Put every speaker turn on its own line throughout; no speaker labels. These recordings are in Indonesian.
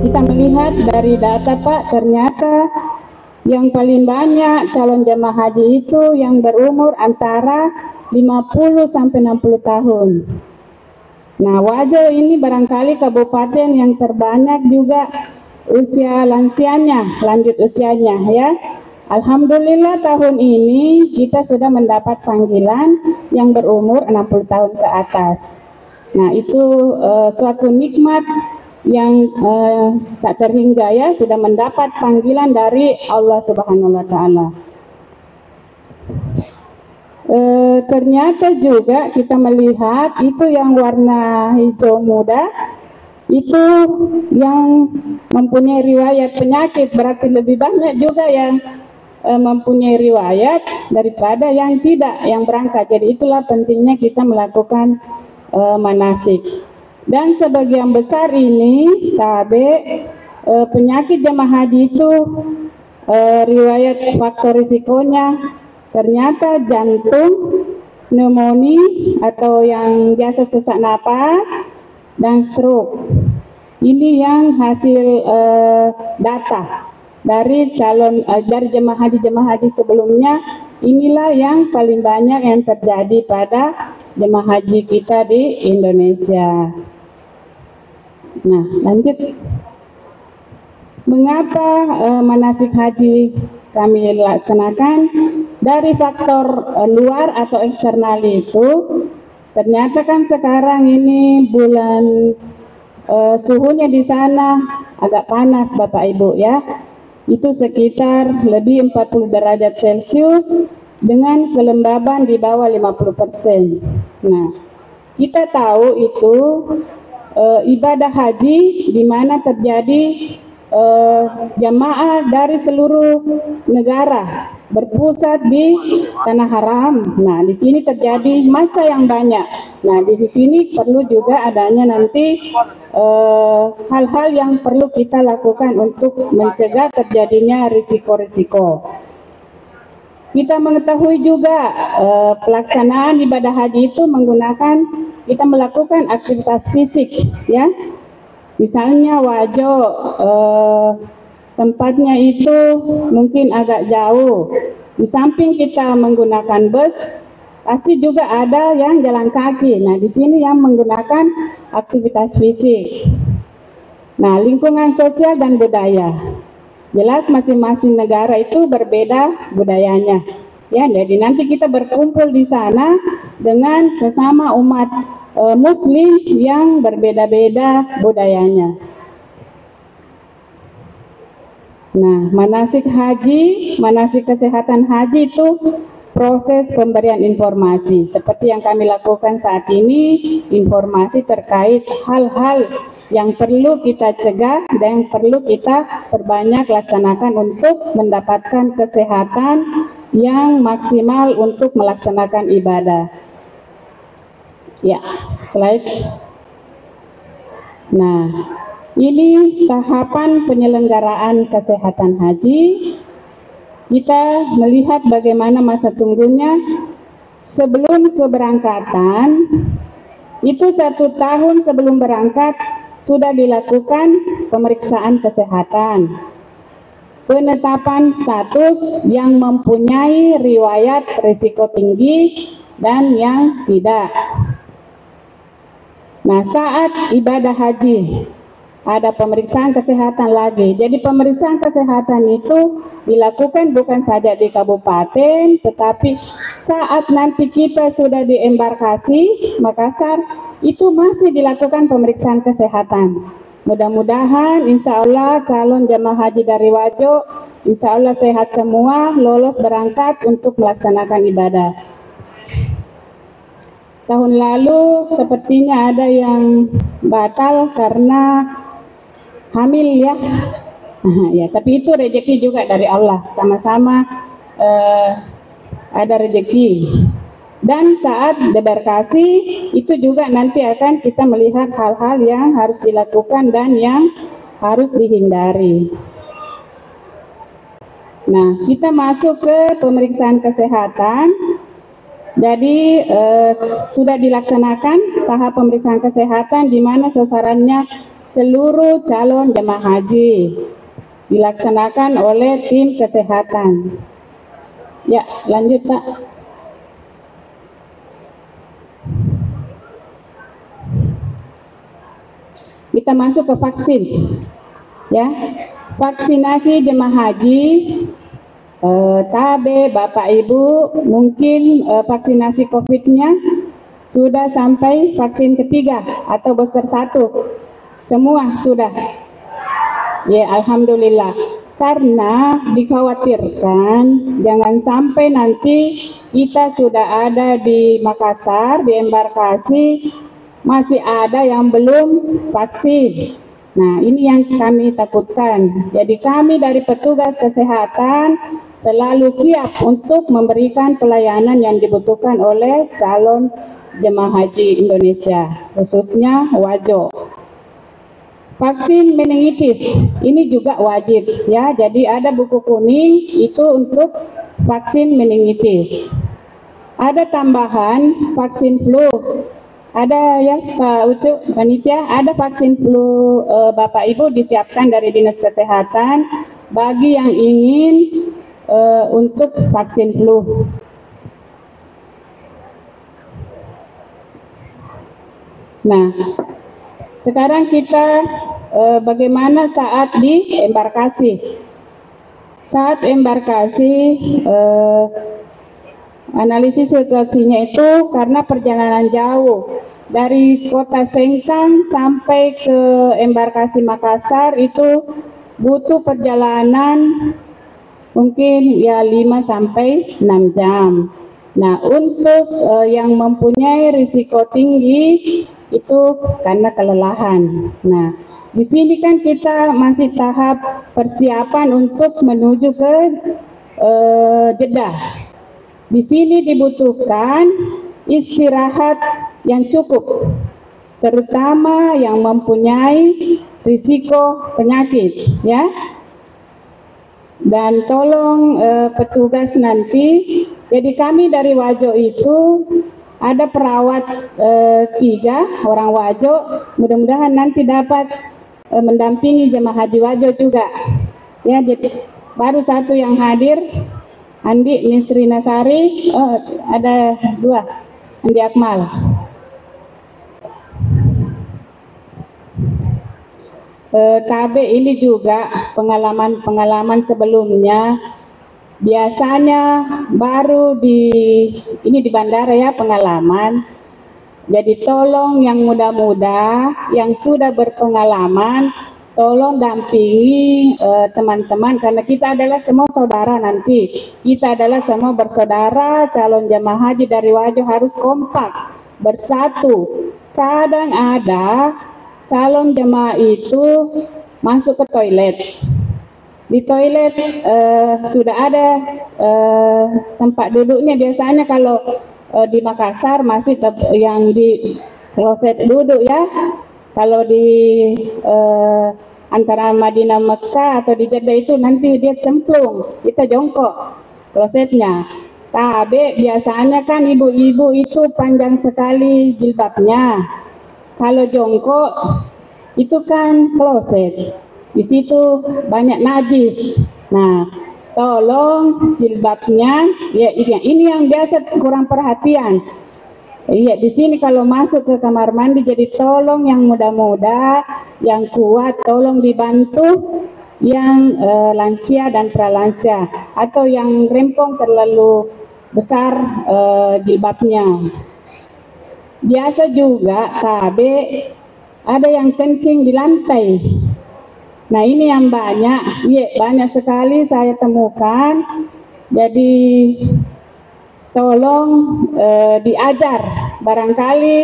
Kita melihat dari data Pak, ternyata yang paling banyak calon jemaah haji itu yang berumur antara 50 sampai 60 tahun. Nah, Wajo ini barangkali kabupaten yang terbanyak juga usia lansianya, lanjut usianya ya. Alhamdulillah tahun ini kita sudah mendapat panggilan yang berumur 60 tahun ke atas. Nah, itu suatu nikmat yang tak terhingga ya, sudah mendapat panggilan dari Allah Subhanahu wa Ta'ala. Ternyata juga kita melihat itu yang warna hijau muda itu yang mempunyai riwayat penyakit, berarti lebih banyak juga yang mempunyai riwayat daripada yang tidak, yang berangkat. Jadi itulah pentingnya kita melakukan manasik. Dan sebagian besar ini penyakit jemaah haji itu riwayat faktor risikonya ternyata jantung, pneumonia atau yang biasa sesak napas, dan stroke. Ini yang hasil data dari dari jemaah haji sebelumnya. Inilah yang paling banyak yang terjadi pada jemaah haji kita di Indonesia. Nah, lanjut. Mengapa manasik haji kami laksanakan? Dari faktor luar atau eksternal itu, ternyata kan sekarang ini bulan suhunya di sana agak panas Bapak Ibu ya. Itu sekitar lebih 40 derajat Celcius dengan kelembaban di bawah 50%. Nah, kita tahu itu ibadah haji di mana terjadi jamaah dari seluruh negara berpusat di tanah haram. Nah, di sini terjadi massa yang banyak. Nah, di sini perlu juga adanya nanti hal-hal yang perlu kita lakukan untuk mencegah terjadinya risiko-risiko. Kita mengetahui juga pelaksanaan ibadah haji itu menggunakan, kita melakukan aktivitas fisik ya. Misalnya Wajo tempatnya itu mungkin agak jauh. Di samping kita menggunakan bus, pasti juga ada yang jalan kaki. Nah, di sini yang menggunakan aktivitas fisik. Nah, lingkungan sosial dan budaya. Jelas masing-masing negara itu berbeda budayanya. Ya, jadi nanti kita berkumpul di sana dengan sesama umat Muslim yang berbeda-beda budayanya. Nah, manasik haji, manasik kesehatan haji itu proses pemberian informasi. Seperti yang kami lakukan saat ini, informasi terkait hal-hal yang perlu kita cegah dan yang perlu kita perbanyak laksanakan untuk mendapatkan kesehatan yang maksimal untuk melaksanakan ibadah. Ya, slide. Nah, ini tahapan penyelenggaraan kesehatan haji. Kita melihat bagaimana masa tunggunya sebelum keberangkatan. Itu 1 tahun sebelum berangkat sudah dilakukan pemeriksaan kesehatan. Penetapan status yang mempunyai riwayat risiko tinggi dan yang tidak. Nah, saat ibadah haji ada pemeriksaan kesehatan lagi. Jadi pemeriksaan kesehatan itu dilakukan bukan saja di kabupaten, tetapi saat nanti kita sudah di embarkasi Makassar, itu masih dilakukan pemeriksaan kesehatan. Mudah-mudahan insya Allah calon jemaah haji dari Wajo insya Allah sehat semua, lolos berangkat untuk melaksanakan ibadah. Tahun lalu sepertinya ada yang batal karena hamil ya. Ya, tapi itu rezeki juga dari Allah, sama-sama ada rezeki. Dan saat debarkasi itu juga nanti akan kita melihat hal-hal yang harus dilakukan dan yang harus dihindari. Nah, kita masuk ke pemeriksaan kesehatan. Jadi sudah dilaksanakan tahap pemeriksaan kesehatan di mana sasarannya seluruh calon jemaah haji dilaksanakan oleh tim kesehatan. Ya, lanjut Pak. Kita masuk ke vaksin. Ya, vaksinasi jemaah haji. TAB, Bapak Ibu, mungkin vaksinasi COVID-nya sudah sampai vaksin ketiga atau booster 1. Semua sudah. Ya, alhamdulillah. Karena dikhawatirkan jangan sampai nanti kita sudah ada di Makassar, di embarkasi, masih ada yang belum vaksin. Nah, ini yang kami takutkan. Jadi kami dari petugas kesehatan selalu siap untuk memberikan pelayanan yang dibutuhkan oleh calon jemaah haji Indonesia, khususnya Wajo. Vaksin meningitis ini juga wajib ya. Jadi ada buku kuning itu untuk vaksin meningitis. Ada tambahan vaksin flu. Ada ya Pak Ucu, panitia, ada vaksin flu Bapak Ibu disiapkan dari Dinas Kesehatan bagi yang ingin untuk vaksin flu. Nah, sekarang kita bagaimana saat di embarkasi. Saat embarkasi analisis situasinya itu karena perjalanan jauh dari kota Sengkang sampai ke embarkasi Makassar itu butuh perjalanan mungkin ya 5 sampai 6 jam. Nah, untuk yang mempunyai risiko tinggi itu karena kelelahan. Nah, di sini kan kita masih tahap persiapan untuk menuju ke Jeddah. Di sini dibutuhkan istirahat yang cukup, terutama yang mempunyai risiko penyakit, ya. Dan tolong petugas nanti, jadi kami dari Wajo itu ada perawat 3 orang Wajo, mudah-mudahan nanti dapat mendampingi jemaah haji Wajo juga. Ya, jadi baru 1 yang hadir. Andi Nisri Nasari, ada 2, Andi Akmal. KB ini juga pengalaman sebelumnya, biasanya baru ini di bandara ya pengalaman. Jadi tolong yang muda-muda, yang sudah berpengalaman, tolong dampingi teman-teman karena kita adalah semua saudara nanti. Kita adalah semua bersaudara, calon jemaah haji dari Wajo harus kompak, bersatu. Kadang ada calon jemaah itu masuk ke toilet. Di toilet sudah ada tempat duduknya. Biasanya kalau di Makassar masih yang di kloset duduk ya. Kalau di antara Madinah Mekah atau di Jeddah itu nanti dia cemplung, kita jongkok klosetnya. Tapi biasanya kan ibu-ibu itu panjang sekali jilbabnya. Kalau jongkok itu kan kloset, di situ banyak najis. Nah, tolong jilbabnya ya ini yang biasa kurang perhatian. Iya, di sini kalau masuk ke kamar mandi, jadi tolong yang muda-muda, yang kuat, tolong dibantu yang lansia dan pralansia, atau yang rempong terlalu besar jilbabnya. Biasa juga KB ada yang kencing di lantai. Nah, ini yang banyak, iya banyak sekali saya temukan. Jadi tolong diajar barangkali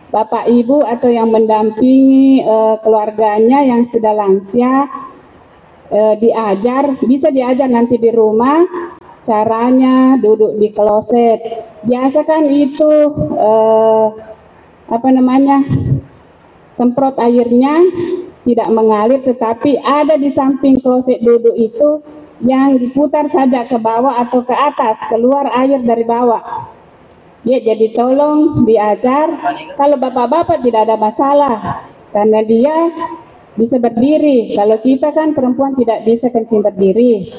Bapak Ibu atau yang mendampingi keluarganya yang sudah lansia bisa diajar nanti di rumah caranya duduk di kloset. Biasa kan itu semprot airnya tidak mengalir, tetapi ada di samping kloset duduk itu yang diputar saja ke bawah atau ke atas, keluar air dari bawah. Ya, jadi tolong diajar. Kalau bapak-bapak tidak ada masalah, karena dia bisa berdiri. Kalau kita kan perempuan tidak bisa kencing berdiri.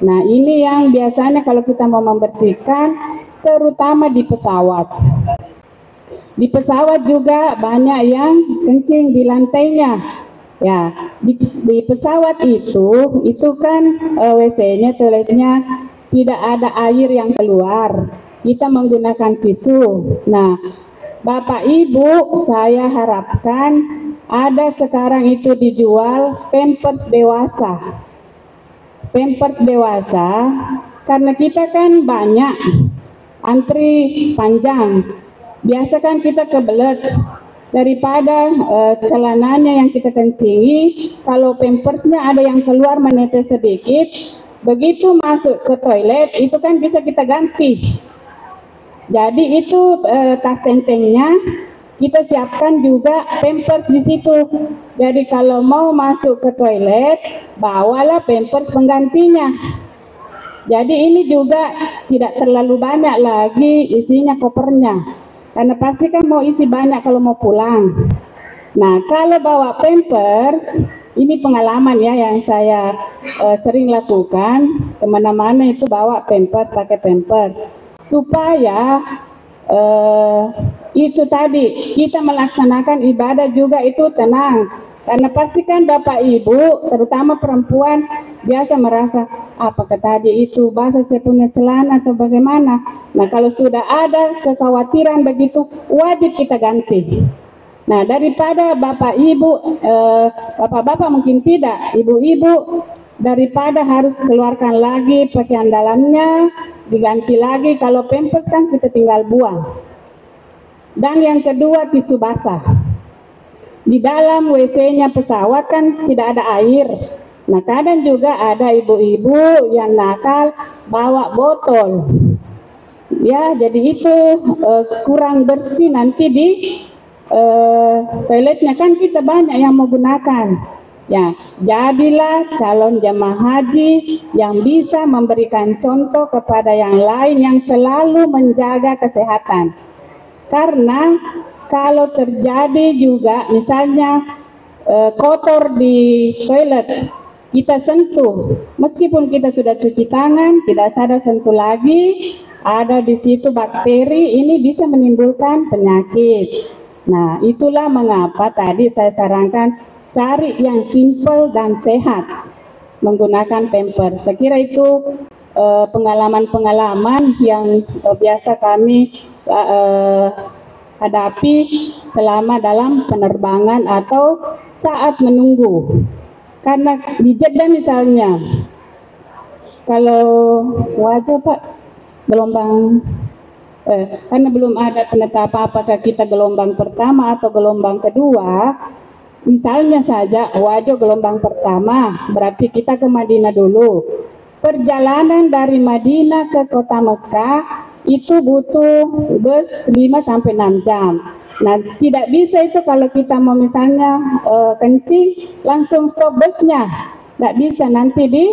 Nah, ini yang biasanya kalau kita mau membersihkan, terutama di pesawat. Di pesawat juga banyak yang kencing di lantainya. Ya, di pesawat itu kan WC-nya, toiletnya tidak ada air yang keluar. Kita menggunakan tisu. Nah, Bapak Ibu, saya harapkan ada sekarang itu dijual Pampers dewasa. Pampers dewasa, karena kita kan banyak antri panjang. Biasa kan kita kebelet. Daripada celananya yang kita kencingi, kalau pampersnya ada yang keluar menetes sedikit, begitu masuk ke toilet itu kan bisa kita ganti. Jadi itu tas tentengnya kita siapkan juga pampers di situ. Jadi kalau mau masuk ke toilet, bawalah pampers penggantinya. Jadi ini juga tidak terlalu banyak lagi isinya kopernya. Karena pasti kan mau isi banyak kalau mau pulang. Nah, kalau bawa pampers, ini pengalaman ya yang saya sering lakukan. Kemana-mana itu bawa pampers, pakai pampers. Supaya itu tadi, kita melaksanakan ibadah juga itu tenang. Karena pasti kan Bapak Ibu, terutama perempuan, biasa merasa, apakah tadi itu basah saya punya celana atau bagaimana. Nah, kalau sudah ada kekhawatiran begitu, wajib kita ganti. Nah, daripada Bapak Ibu, Bapak-bapak mungkin tidak, Ibu-ibu, daripada harus keluarkan lagi pakaian dalamnya, diganti lagi, kalau pampers kan kita tinggal buang. Dan yang kedua, tisu basah. Di dalam WC-nya pesawat kan tidak ada air. Nah, kadang juga ada ibu-ibu yang nakal bawa botol. Ya, jadi itu kurang bersih nanti di toiletnya kan kita banyak yang menggunakan. Ya, jadilah calon jemaah haji yang bisa memberikan contoh kepada yang lain yang selalu menjaga kesehatan. Karena kalau terjadi juga misalnya kotor di toilet, kita sentuh, meskipun kita sudah cuci tangan, tidak sadar sentuh lagi, ada di situ bakteri, ini bisa menimbulkan penyakit. Nah, itulah mengapa tadi saya sarankan cari yang simple dan sehat menggunakan pampers. Saya kira itu pengalaman-pengalaman yang biasa kami hadapi selama dalam penerbangan atau saat menunggu. Karena di Jeddah misalnya, kalau wajah Pak gelombang, karena belum ada penetapan apakah kita gelombang pertama atau gelombang kedua. Misalnya saja wajah gelombang pertama, berarti kita ke Madinah dulu. Perjalanan dari Madinah ke kota Mekah itu butuh bus 5-6 jam. Nah, tidak bisa itu kalau kita mau misalnya kencing, langsung stop busnya. Tidak bisa, nanti di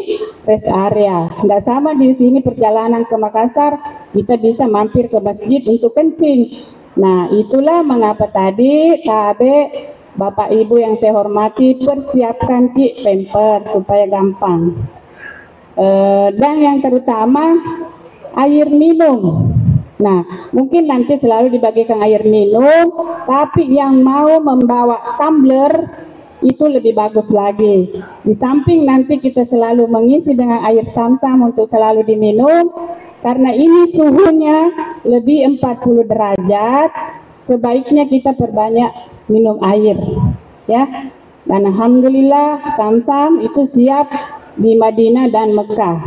rest area. Tidak sama di sini perjalanan ke Makassar, kita bisa mampir ke masjid untuk kencing. Nah, itulah mengapa tadi Tabe, Bapak Ibu yang saya hormati, persiapkan pampers supaya gampang. Dan yang terutama air minum. Nah, mungkin nanti selalu dibagikan air minum, tapi yang mau membawa tumbler itu lebih bagus lagi. Di samping nanti kita selalu mengisi dengan air Zam-Zam untuk selalu diminum, karena ini suhunya lebih 40 derajat, sebaiknya kita perbanyak minum air, ya. Dan alhamdulillah Zam-Zam itu siap di Madinah dan Mekah.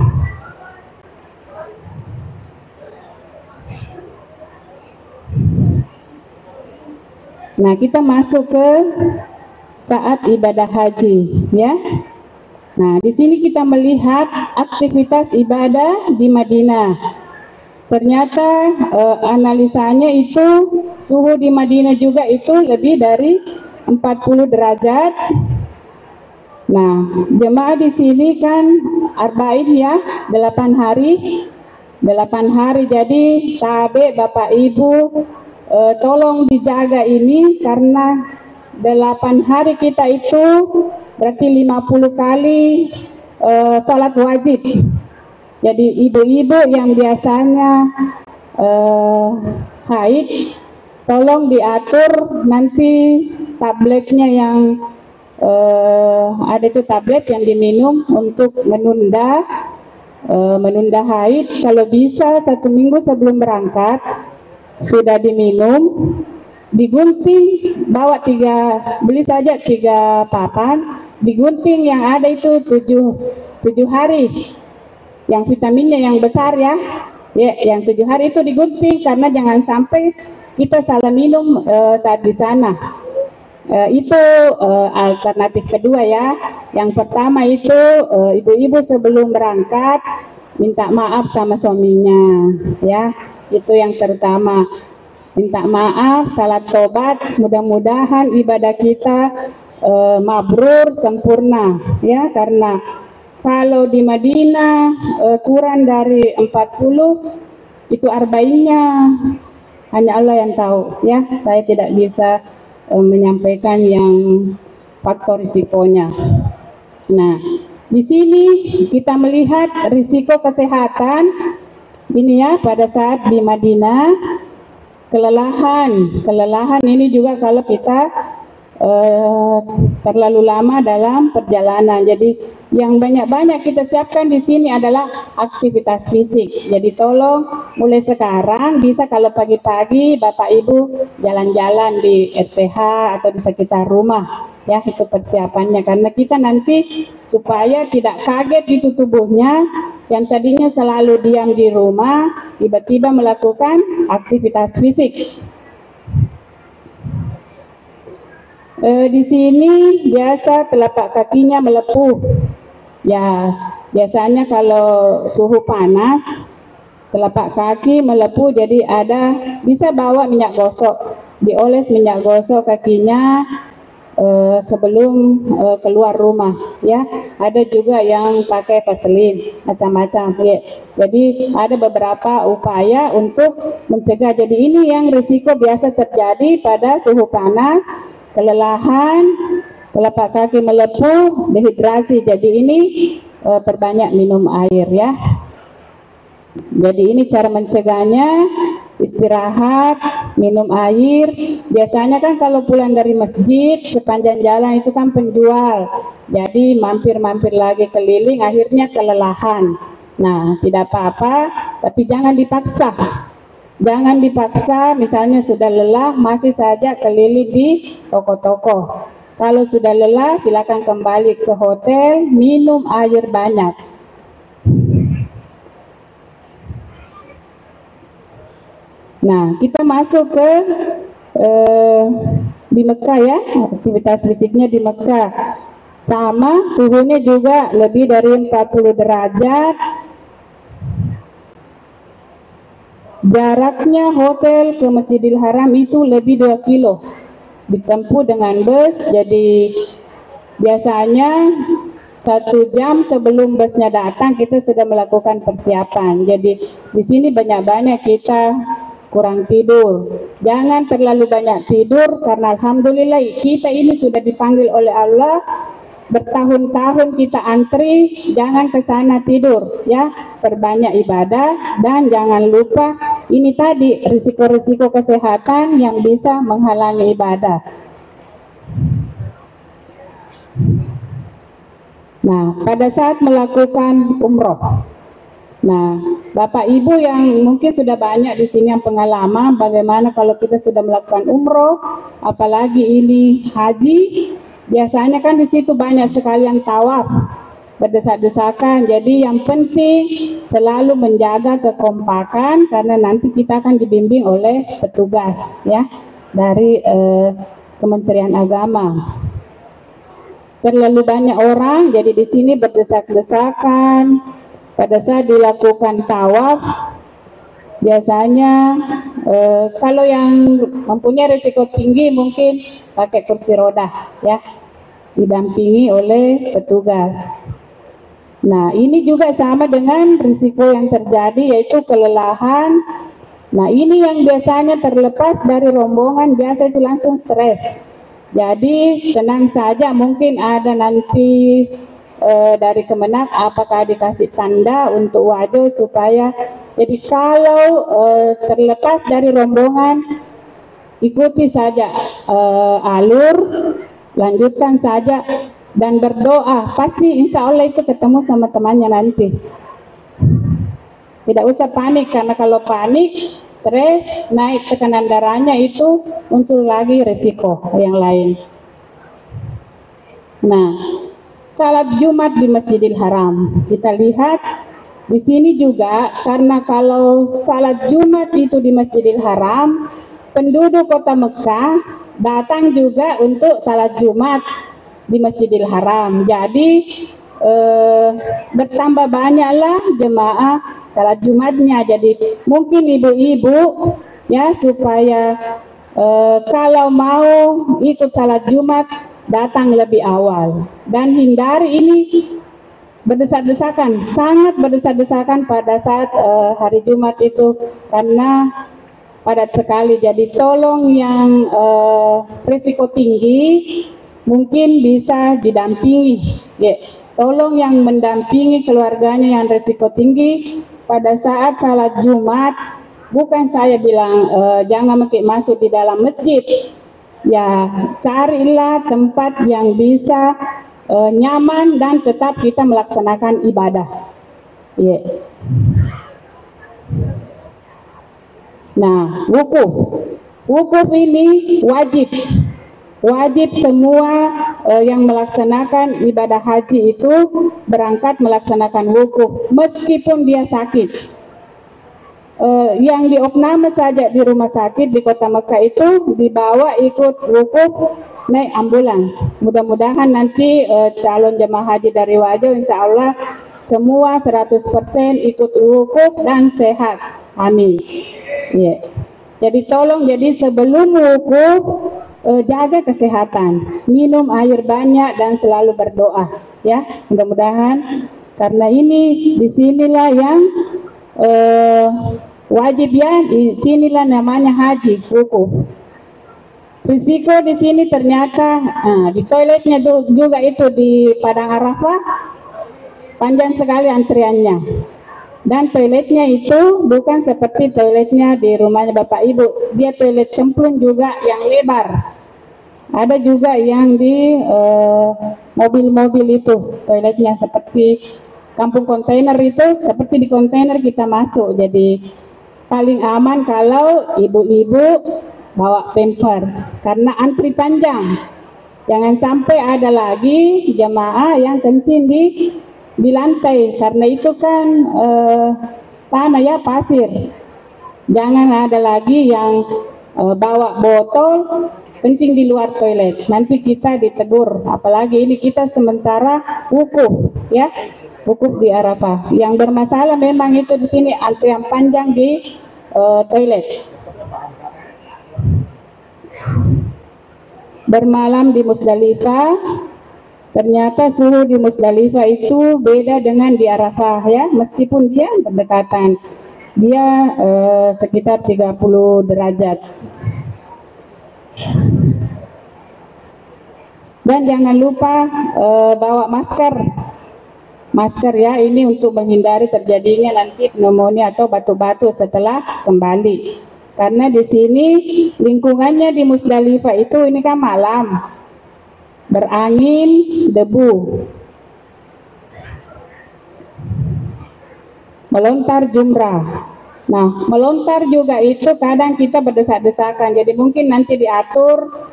Nah, kita masuk ke saat ibadah haji, ya. Nah, di sini kita melihat aktivitas ibadah di Madinah. Ternyata analisanya itu suhu di Madinah juga itu lebih dari 40 derajat. Nah, jemaah di sini kan arba'in ya, 8 hari. 8 hari, jadi tabe Bapak Ibu tolong dijaga ini, karena 8 hari kita itu berarti 50 kali salat wajib. Jadi ibu-ibu yang biasanya haid, tolong diatur nanti tabletnya yang ada itu tablet yang diminum untuk menunda haid. Kalau bisa 1 minggu sebelum berangkat sudah diminum, digunting, bawa beli saja 3 papan, digunting yang ada itu 7 hari. Yang vitaminnya yang besar ya, yang 7 hari itu digunting, karena jangan sampai kita salah minum saat di sana. Itu alternatif kedua ya. Yang pertama itu ibu-ibu sebelum berangkat minta maaf sama suaminya, ya. Itu yang terutama. Minta maaf, salat tobat, mudah-mudahan ibadah kita mabrur, sempurna, ya. Karena kalau di Madinah kurang dari 40 itu arba'innya hanya Allah yang tahu, ya. Saya tidak bisa menyampaikan yang faktor risikonya. Nah, di sini kita melihat risiko kesehatan ini ya pada saat di Madinah. Kelelahan ini juga kalau kita terlalu lama dalam perjalanan. Jadi yang banyak-banyak kita siapkan di sini adalah aktivitas fisik. Jadi tolong mulai sekarang bisa, kalau pagi-pagi Bapak Ibu jalan-jalan di RTH atau di sekitar rumah, ya, itu persiapannya, karena kita nanti supaya tidak kaget itu tubuhnya yang tadinya selalu diam di rumah tiba-tiba melakukan aktivitas fisik. Di sini biasa telapak kakinya melepuh. Ya, biasanya kalau suhu panas telapak kaki melepuh, jadi bisa bawa minyak gosok, dioles minyak gosok kakinya sebelum keluar rumah, ya. Ada juga yang pakai vaselin, macam-macam, ya. Jadi ada beberapa upaya untuk mencegah. Jadi ini yang risiko biasa terjadi pada suhu panas, kelelahan, telapak kaki melepuh, dehidrasi. Jadi ini perbanyak minum air, ya. Jadi ini cara mencegahnya, istirahat, minum air. Biasanya kan kalau pulang dari masjid, sepanjang jalan itu kan penjual, jadi mampir-mampir lagi keliling, akhirnya kelelahan. Nah, tidak apa-apa, tapi jangan dipaksa. Jangan dipaksa, misalnya sudah lelah masih saja keliling di toko-toko. Kalau sudah lelah silakan kembali ke hotel, minum air banyak. Nah, kita masuk ke di Mekah, ya. Aktivitas fisiknya di Mekah sama, suhunya juga lebih dari 40 derajat. Jaraknya hotel ke Masjidil Haram itu lebih 2 kilo, ditempuh dengan bus. Jadi biasanya 1 jam sebelum busnya datang kita sudah melakukan persiapan. Jadi di sini banyak-banyak kita kurang tidur. Jangan terlalu banyak tidur, karena alhamdulillah kita ini sudah dipanggil oleh Allah. Bertahun-tahun kita antri, jangan ke sana tidur, ya. Perbanyak ibadah, dan jangan lupa ini tadi risiko-risiko kesehatan yang bisa menghalangi ibadah. Nah, pada saat melakukan umroh, nah, Bapak Ibu yang mungkin sudah banyak di sini yang pengalaman bagaimana kalau kita sudah melakukan umroh, apalagi ini haji, biasanya kan di situ banyak sekali yang tawaf, berdesak-desakan. Jadi yang penting selalu menjaga kekompakan, karena nanti kita akan dibimbing oleh petugas, ya. dari Kementerian Agama. Terlalu banyak orang, jadi di sini berdesak-desakan. Pada saat dilakukan tawaf, biasanya kalau yang mempunyai risiko tinggi mungkin pakai kursi roda, ya, didampingi oleh petugas. Nah, ini juga sama dengan risiko yang terjadi, yaitu kelelahan. Nah, ini yang biasanya terlepas dari rombongan, biasa itu langsung stres. Jadi tenang saja, mungkin ada nanti dari Kemenak apakah dikasih tanda untuk wajah supaya, jadi kalau terlepas dari rombongan, ikuti saja alur, lanjutkan saja dan berdoa, pasti insya Allah itu ketemu sama temannya nanti. Tidak usah panik, karena kalau panik, stres, naik tekanan darahnya, itu muncul lagi resiko yang lain. Nah, salat Jumat di Masjidil Haram, kita lihat di sini juga, karena kalau salat Jumat itu di Masjidil Haram, penduduk kota Mekah datang juga untuk salat Jumat di Masjidil Haram. Jadi bertambah banyaklah jemaah salat Jumatnya. Jadi mungkin ibu-ibu, ya, supaya kalau mau ikut salat Jumat datang lebih awal dan hindari ini berdesak-desakan, sangat berdesak-desakan pada saat hari Jumat itu, karena padat sekali. Jadi tolong yang risiko tinggi mungkin bisa didampingi, ya. Tolong yang mendampingi keluarganya yang risiko tinggi pada saat salat Jumat. Bukan saya bilang jangan masuk di dalam masjid, ya, carilah tempat yang bisa nyaman dan tetap kita melaksanakan ibadah, ya. Nah, wukuf ini wajib semua yang melaksanakan ibadah haji itu berangkat melaksanakan wukuf meskipun dia sakit. Yang diopname saja di rumah sakit di kota Mekah itu dibawa ikut wukuf naik ambulans. Mudah-mudahan nanti calon jemaah haji dari Wajo insya Allah semua 100% ikut wukuf dan sehat. Amin. Yeah. Jadi tolong, jadi sebelum wukuf jaga kesehatan, minum air banyak dan selalu berdoa, ya. Mudah-mudahan, karena ini disinilah yang wajib, ya, disinilah namanya haji, wukuf. Risiko di sini ternyata di toiletnya juga itu di Padang Arafah panjang sekali antriannya. Dan toiletnya itu bukan seperti toiletnya di rumahnya Bapak Ibu, dia toilet cemplung juga yang lebar. Ada juga yang di mobil-mobil itu toiletnya seperti kampung kontainer, itu seperti di kontainer kita masuk. Jadi paling aman kalau ibu-ibu bawa pampers karena antri panjang. Jangan sampai ada lagi jemaah yang kencing di lantai, karena itu kan tanah, ya, pasir. Jangan ada lagi yang bawa botol kencing di luar toilet, nanti kita ditegur. Apalagi ini kita sementara wukuf, ya, wukuf di Arafah. Yang bermasalah memang itu di sini antrian panjang di toilet. Bermalam di Musdalifah, ternyata suhu di Musdalifah itu beda dengan di Arafah, ya, meskipun dia berdekatan. Dia sekitar 30 derajat. Dan jangan lupa bawa masker, ya, ini untuk menghindari terjadinya nanti pneumonia atau batu-batu setelah kembali. Karena di sini lingkungannya di Musdalifah itu ini kan malam, berangin, debu. Melontar jumrah. Nah, melontar juga itu kadang kita berdesak-desakan. Jadi mungkin nanti diatur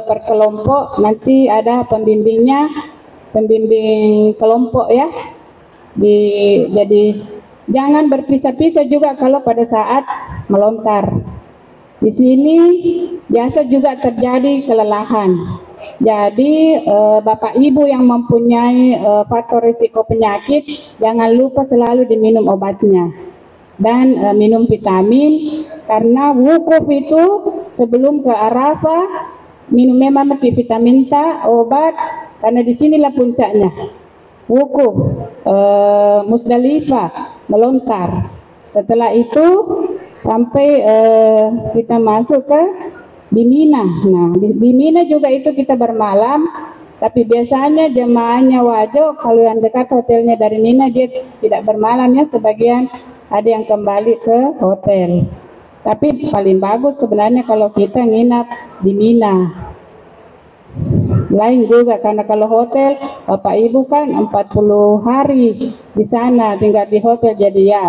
per kelompok, nanti ada pembimbingnya, pembimbing kelompok, ya. Jadi jangan berpisah-pisah juga kalau pada saat melontar. Di sini biasa juga terjadi kelelahan. Jadi Bapak Ibu yang mempunyai faktor risiko penyakit, jangan lupa selalu diminum obatnya dan minum vitamin, karena wukuf itu sebelum ke Arafah minum memang vitamin ta obat, karena disinilah puncaknya. Wukuf, Musdalifah, melontar. Setelah itu sampai kita masuk ke di Mina. Nah, di Mina juga itu kita bermalam, tapi biasanya jemaahnya Wajo kalau yang dekat hotelnya dari Mina dia tidak bermalam ya, sebagian ada yang kembali ke hotel. Tapi paling bagus sebenarnya kalau kita nginap di Mina. Lain juga karena kalau hotel Bapak Ibu kan 40 hari di sana tinggal di hotel, jadi ya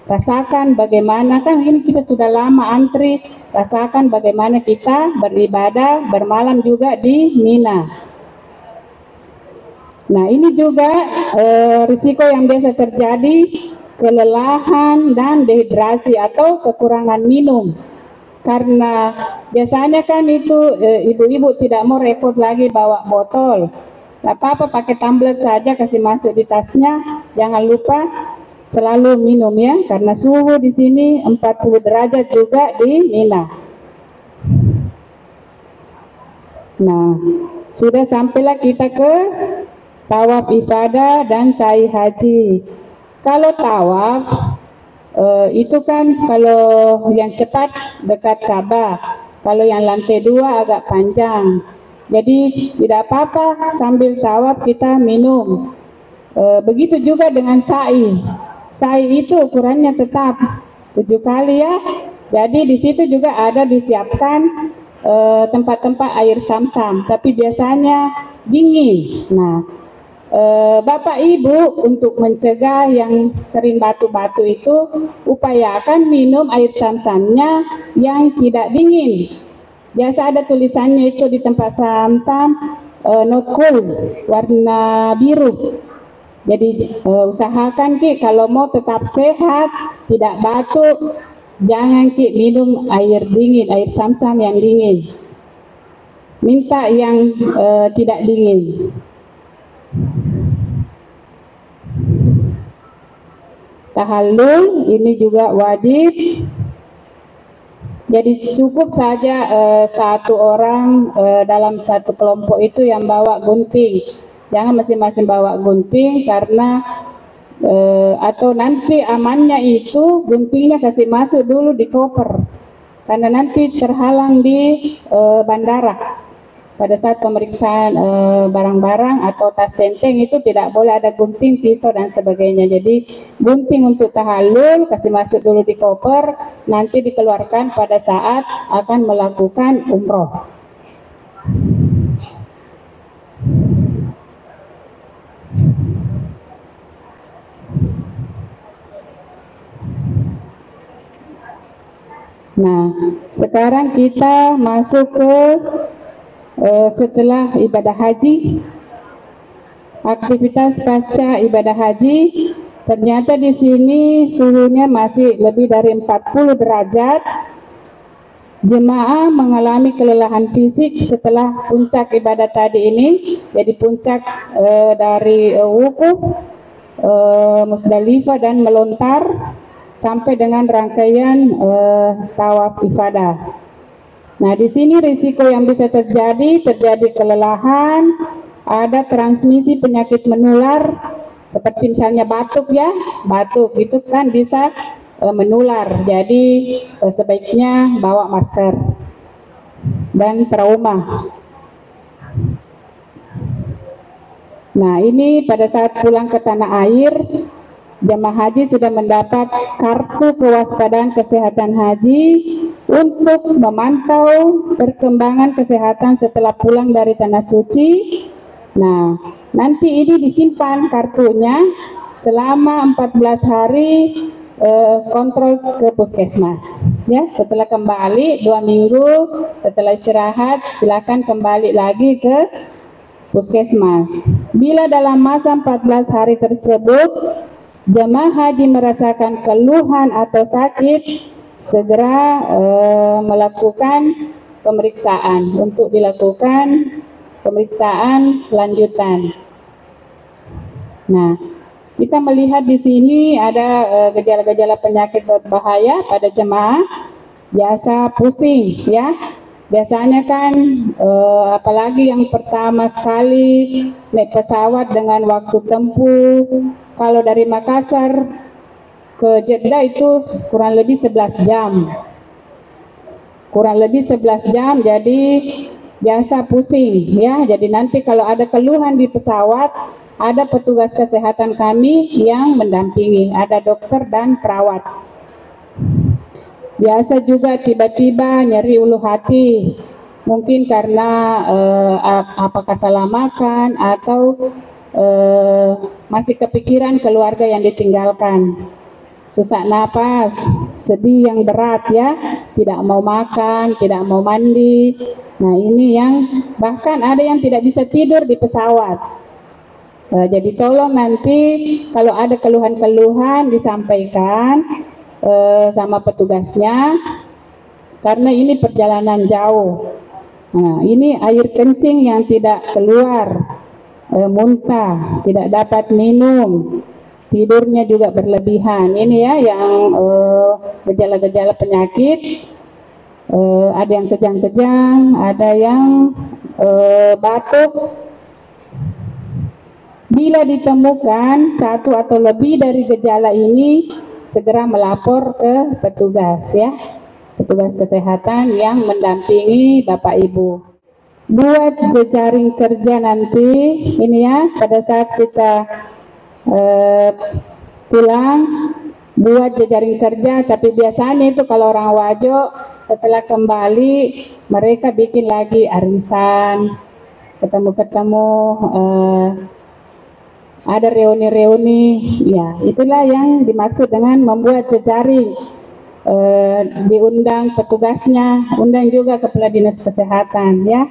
rasakan bagaimana, kan ini kita sudah lama antri, rasakan bagaimana kita beribadah bermalam juga di Mina. Nah, ini juga risiko yang biasa terjadi, kelelahan dan dehidrasi atau kekurangan minum. Karena biasanya kan itu ibu-ibu tidak mau repot lagi bawa botol. Tidak apa-apa, pakai tumbler saja, kasih masuk di tasnya. Jangan lupa selalu minum ya, karena suhu di sini 40 derajat juga di Mina. Nah, sudah sampailah kita ke tawaf ifadah dan sa'i haji. Kalau tawaf itu kan kalau yang cepat dekat Ka'bah, kalau yang lantai 2 agak panjang. Jadi tidak apa-apa sambil tawaf kita minum. Begitu juga dengan sa'i. Sa'i itu ukurannya tetap 7 kali ya. Jadi di situ juga ada disiapkan tempat-tempat air Sam-Sam, tapi biasanya dingin. Nah, Bapak Ibu untuk mencegah yang sering batu-batu itu upayakan minum air Sam-Samnya yang tidak dingin. Biasa ada tulisannya itu di tempat Sam-Sam not cool, warna biru. Jadi usahakan Ki kalau mau tetap sehat, tidak batuk, jangan Ki minum air dingin, air Sam-Sam yang dingin. Minta yang tidak dingin. Tahallul ini juga wajib. Jadi cukup saja satu orang dalam satu kelompok itu yang bawa gunting. Jangan masing-masing bawa gunting, karena atau nanti amannya itu guntingnya kasih masuk dulu di koper, karena nanti terhalang di bandara. Pada saat pemeriksaan barang-barang atau tas tenteng itu tidak boleh ada gunting, pisau dan sebagainya. Jadi gunting untuk tahallul kasih masuk dulu di koper, nanti dikeluarkan pada saat akan melakukan umroh. Nah, sekarang kita masuk ke setelah ibadah haji, aktivitas pasca ibadah haji. Ternyata di sini suhunya masih lebih dari 40 derajat. Jemaah mengalami kelelahan fisik setelah puncak ibadah tadi ini. Jadi puncak dari wukuf, Musdalifah dan melontar sampai dengan rangkaian tawaf ifadah. Nah, di sini risiko yang bisa terjadi kelelahan, ada transmisi penyakit menular, seperti misalnya batuk ya, batuk itu kan bisa menular. Jadi sebaiknya bawa masker. Dan trauma. Nah, ini pada saat pulang ke tanah air, jemaah haji sudah mendapat kartu kewaspadaan kesehatan haji untuk memantau perkembangan kesehatan setelah pulang dari tanah suci. Nah, nanti ini disimpan kartunya selama 14 hari kontrol ke puskesmas. Ya, setelah kembali 2 minggu setelah istirahat, silakan kembali lagi ke puskesmas. Bila dalam masa 14 hari tersebut jemaah haji merasakan keluhan atau sakit, segera melakukan pemeriksaan untuk dilakukan pemeriksaan lanjutan. Nah, kita melihat di sini ada gejala-gejala penyakit berbahaya pada jemaah, biasa pusing ya. Biasanya kan apalagi yang pertama sekali naik pesawat dengan waktu tempuh, kalau dari Makassar ke Jeddah itu kurang lebih 11 jam. Kurang lebih 11 jam, jadi biasa pusing ya. Jadi nanti kalau ada keluhan di pesawat, ada petugas kesehatan kami yang mendampingi, ada dokter dan perawat. Biasa juga tiba-tiba nyeri ulu hati, mungkin karena apakah salah makan atau masih kepikiran keluarga yang ditinggalkan. Sesak napas, sedih yang berat ya, tidak mau makan, tidak mau mandi. Nah ini yang bahkan ada yang tidak bisa tidur di pesawat. Jadi tolong nanti kalau ada keluhan-keluhan disampaikan sama petugasnya, karena ini perjalanan jauh. Nah, ini air kencing yang tidak keluar, muntah, tidak dapat minum, tidurnya juga berlebihan. Ini ya yang gejala-gejala penyakit. Ada yang kejang-kejang, ada yang batuk. Bila ditemukan satu atau lebih dari gejala ini, segera melapor ke petugas ya, petugas kesehatan yang mendampingi Bapak Ibu. Buat jejaring kerja nanti ini ya, pada saat kita pulang buat jejaring kerja, tapi biasanya itu kalau orang Wajo setelah kembali mereka bikin lagi arisan, ketemu-ketemu, ada reuni-reuni, ya itulah yang dimaksud dengan membuat jejaring. Diundang petugasnya, undang juga kepala dinas kesehatan ya.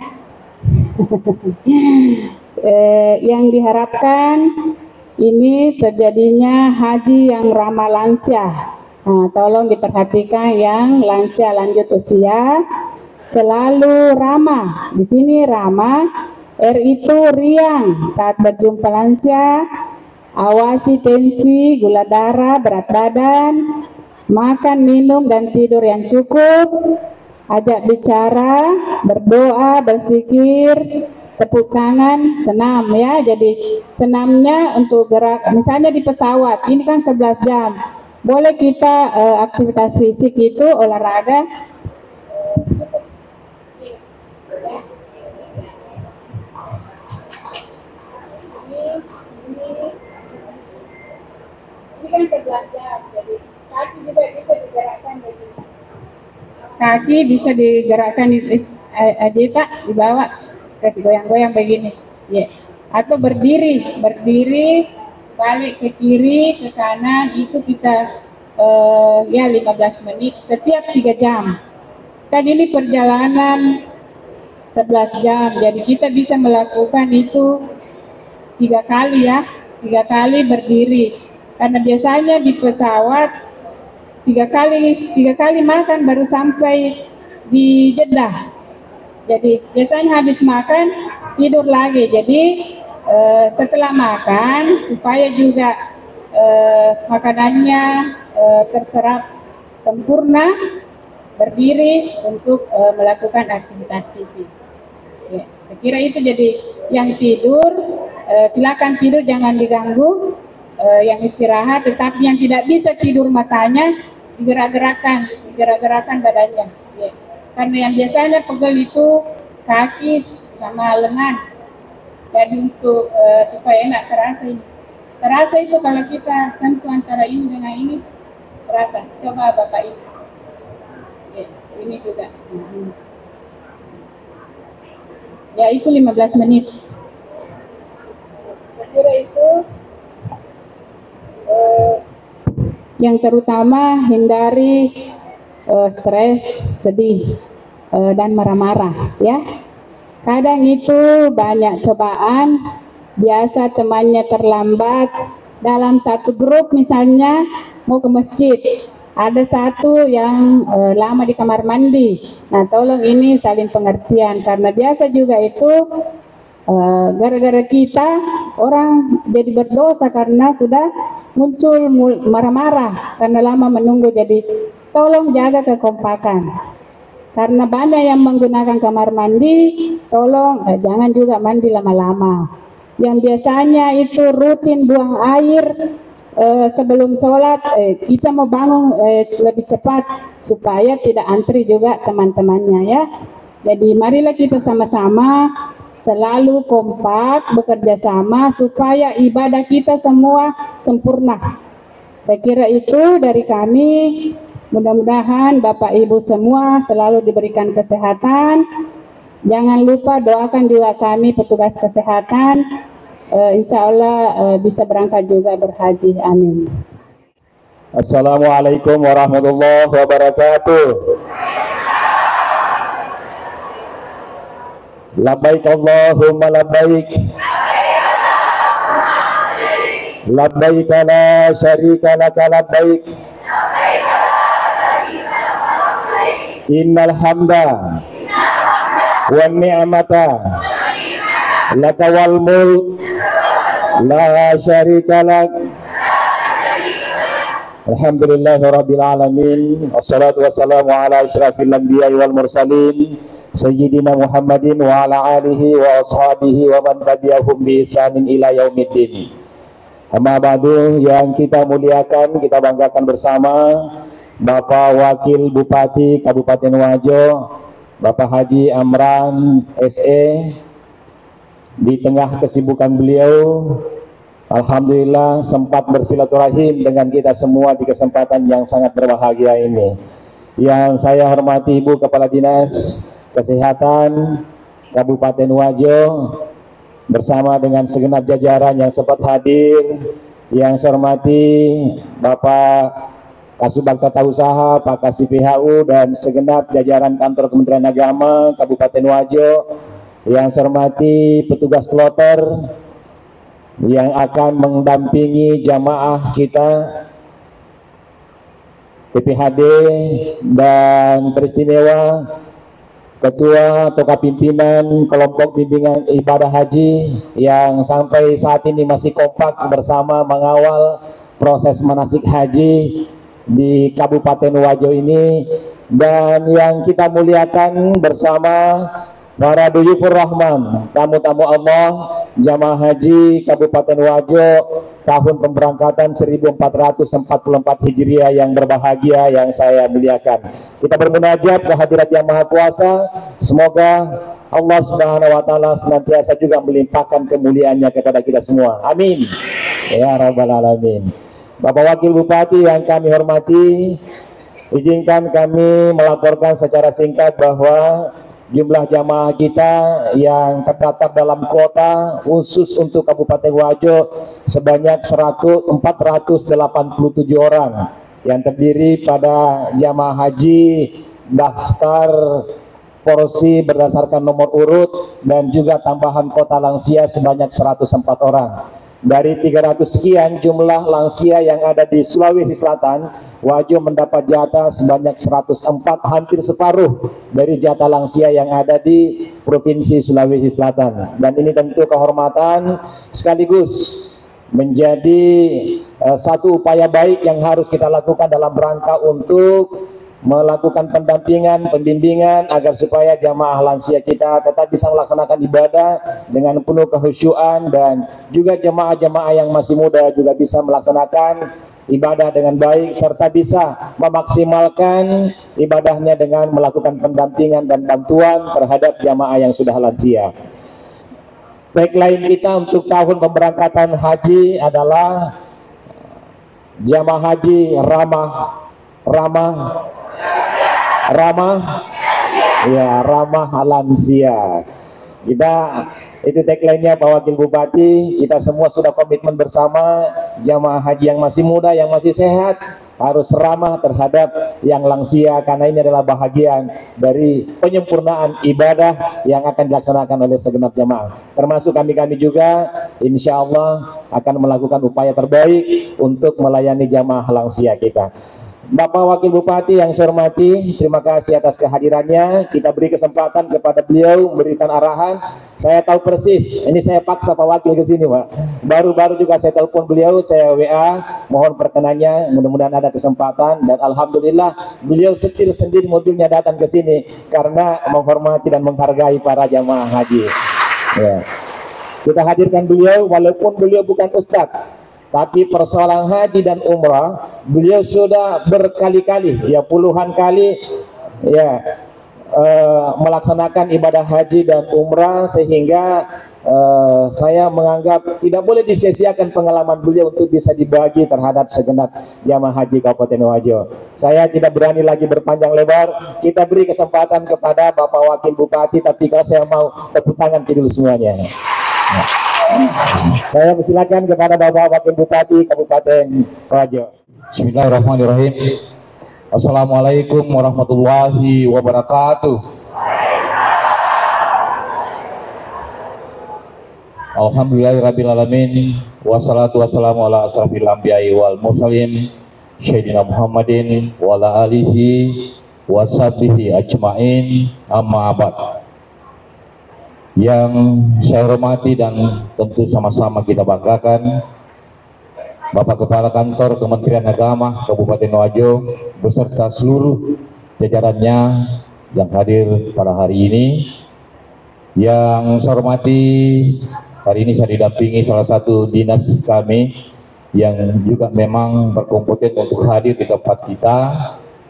Yang diharapkan ini terjadinya haji yang ramah lansia. Nah, tolong diperhatikan yang lansia lanjut usia selalu ramah. Di sini ramah, R itu riang saat berjumpa lansia, awasi tensi, gula darah, berat badan, makan, minum, dan tidur yang cukup, ajak bicara, berdoa, berzikir, tepuk tangan, senam ya. Jadi senamnya untuk gerak, misalnya di pesawat, ini kan 11 jam, boleh kita aktivitas fisik itu olahraga. Kan 11 jam, jadi kaki juga bisa digerakkan begini. Kaki bisa digerakkan tak dibawa, kasih goyang-goyang begini, ya. Atau berdiri, balik ke kiri, ke kanan, itu kita ya 15 menit setiap 3 jam. Kan ini perjalanan 11 jam, jadi kita bisa melakukan itu 3 kali ya, 3 kali berdiri. Karena biasanya di pesawat 3 kali makan baru sampai di Jeddah. Jadi biasanya habis makan tidur lagi. Jadi setelah makan supaya juga makanannya terserap sempurna, berdiri untuk melakukan aktivitas fisik. Ya, saya kira itu. Jadi yang tidur silakan tidur, jangan diganggu. Yang istirahat, tetapi yang tidak bisa tidur matanya digerak-gerakkan badannya ya. Karena yang biasanya pegel itu kaki sama lengan, jadi untuk supaya enak terasa itu kalau kita sentuh antara ini dengan ini terasa. Coba Bapak Ibu ya, ini juga ya, itu 15 menit saya kira itu. Yang terutama hindari stres, sedih, dan marah-marah ya. Kadang itu banyak cobaan, biasa temannya terlambat dalam satu grup, misalnya mau ke masjid, ada satu yang lama di kamar mandi. Nah, tolong ini saling pengertian, karena biasa juga itu gara-gara kita orang jadi berdosa karena sudah muncul marah-marah karena lama menunggu. Jadi tolong jaga kekompakan, karena banyak yang menggunakan kamar mandi. Tolong jangan juga mandi lama-lama. Yang biasanya itu rutin buang air sebelum sholat, kita mau bangun lebih cepat supaya tidak antri juga teman-temannya ya. Jadi marilah kita sama-sama selalu kompak bekerja sama supaya ibadah kita semua sempurna. Saya kira itu dari kami. Mudah-mudahan Bapak Ibu semua selalu diberikan kesehatan. Jangan lupa doakan juga kami petugas kesehatan. Insya Allah bisa berangkat juga berhaji. Amin.
Assalamualaikum warahmatullahi wabarakatuh. Labbaik Allahumma labbaik. Labbaik la syarika laka labbaik. Innal hamda wan ni'mata laka wal mulk la syarika lak. Alhamdulillahirabbil alamin. Wassalatu wassalamu ala asyrafil anbiya'i wal mursalin sayyidina Muhammadin wa ala alihi wa ashabihi wa man tabi'ahum bi ihsanin ila yaumiddin. Amma ba'du, yang kita muliakan, kita banggakan bersama Bapak Wakil Bupati Kabupaten Wajo, Bapak Haji Amran SE. Di tengah kesibukan beliau, alhamdulillah sempat bersilaturahim dengan kita semua di kesempatan yang sangat berbahagia ini. Yang saya hormati Ibu Kepala Dinas Kesehatan Kabupaten Wajo bersama dengan segenap jajaran yang sempat hadir. Yang saya hormati Bapak Kasubag Tata Usaha, Pak Kasih PHU, dan segenap jajaran kantor Kementerian Agama Kabupaten Wajo. Yang saya hormati petugas kloter yang akan mendampingi jamaah kita, PPHD dan teristimewa Ketua atau Pimpinan Kelompok Bimbingan Ibadah Haji yang sampai saat ini masih kompak bersama mengawal proses manasik haji di Kabupaten Wajo ini. Dan yang kita muliakan bersama para duyufur rahman, tamu-tamu Allah, jamaah haji Kabupaten Wajo tahun pemberangkatan 1444 Hijriah yang berbahagia, yang saya muliakan. Kita bermunajat ke hadirat Yang Maha Kuasa. Semoga Allah Subhanahu wa taala senantiasa juga melimpahkan kemuliaannya kepada kita semua. Amin. Ya rabbal alamin. Bapak Wakil Bupati yang kami hormati, izinkan kami melaporkan secara singkat bahwa jumlah jamaah kita yang terdaftar dalam kuota khusus untuk Kabupaten Wajo sebanyak 487 orang, yang terdiri pada jamaah haji daftar porsi berdasarkan nomor urut dan juga tambahan kota lansia sebanyak 104 orang. Dari 300 sekian jumlah lansia yang ada di Sulawesi Selatan, Wajo mendapat jatah sebanyak 104, hampir separuh dari jatah lansia yang ada di Provinsi Sulawesi Selatan. Dan ini tentu kehormatan sekaligus menjadi satu upaya baik yang harus kita lakukan dalam rangka untuk melakukan pendampingan, pembimbingan agar supaya jamaah lansia kita tetap bisa melaksanakan ibadah dengan penuh kehusyuan, dan juga jamaah-jamaah yang masih muda juga bisa melaksanakan ibadah dengan baik serta bisa memaksimalkan ibadahnya dengan melakukan pendampingan dan bantuan terhadap jamaah yang sudah lansia. Tagline kita untuk tahun pemberangkatan haji adalah jamaah haji ramah lansia. Kita itu tagline-nya Pak Wakil Bupati. Kita semua sudah komitmen bersama jamaah haji yang masih muda, yang masih sehat, harus ramah terhadap yang lansia, karena ini adalah bahagian dari penyempurnaan ibadah yang akan dilaksanakan oleh segenap jamaah. Termasuk kami juga insya Allah akan melakukan upaya terbaik untuk melayani jamaah lansia kita. Bapak Wakil Bupati yang saya hormati, terima kasih atas kehadirannya. Kita beri kesempatan kepada beliau memberikan arahan. Saya tahu persis, ini saya paksa Pak Wakil ke sini, Pak. Baru-baru juga saya telepon beliau, saya WA, mohon perkenannya, mudah-mudahan ada kesempatan. Dan alhamdulillah beliau setir sendiri mobilnya datang ke sini karena menghormati dan menghargai para jamaah haji. Ya. Kita hadirkan beliau walaupun beliau bukan ustadz, tapi persoalan haji dan umrah beliau sudah berkali-kali, ya puluhan kali, ya melaksanakan ibadah haji dan umrah, sehingga saya menganggap tidak boleh disia-siakan pengalaman beliau untuk bisa dibagi terhadap segenap jamaah haji Kabupaten Wajo. Saya tidak berani lagi berpanjang lebar, kita beri kesempatan kepada Bapak Wakil Bupati, tapi kalau saya mau tepuk tangan dulu semuanya. Saya persilakan kepada Bapak Wakil Bupati Kabupaten Wajo.
Bismillahirrahmanirrahim. Assalamualaikum warahmatullahi wabarakatuh. Alhamdulillahirrabbilalamin. Wassalatu wassalamu ala asrafil anbiya'i wal mursalin Sayyidina Muhammadin wa ala alihi wa sahbihi ajma'in, amma ba'd. Yang saya hormati dan tentu sama-sama kita banggakan, Bapak Kepala Kantor Kementerian Agama Kabupaten Wajo beserta seluruh jajarannya yang hadir pada hari ini. Yang saya hormati, hari ini saya didampingi salah satu dinas kami yang juga memang berkompeten untuk hadir di tempat kita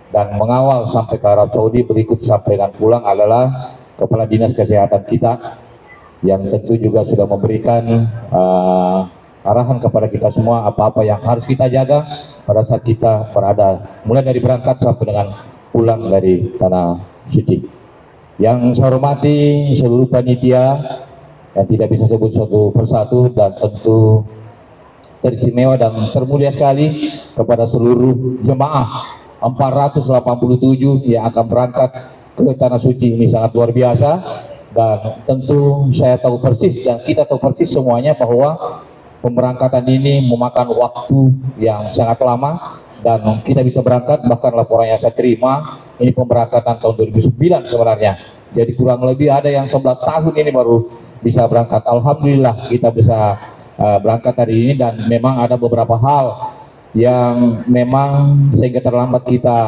dan mengawal sampai ke Arab Saudi, berikut sampai dan pulang adalah Kepala Dinas Kesehatan kita, yang tentu juga sudah memberikan arahan kepada kita semua apa-apa yang harus kita jaga pada saat kita berada, mulai dari berangkat sampai dengan pulang dari Tanah Suci. Yang saya hormati seluruh panitia yang tidak bisa sebut satu persatu, dan tentu teristimewa dan termulia sekali kepada seluruh jemaah 487 yang akan berangkat ke Tanah Suci. Ini sangat luar biasa, dan tentu saya tahu persis dan kita tahu persis semuanya bahwa pemberangkatan ini memakan waktu yang sangat lama, dan kita bisa berangkat, bahkan laporan yang saya terima ini pemberangkatan tahun 2009 sebenarnya, jadi kurang lebih ada yang 11 tahun ini baru bisa berangkat. Alhamdulillah kita bisa berangkat hari ini, dan memang ada beberapa hal yang memang sehingga terlambat kita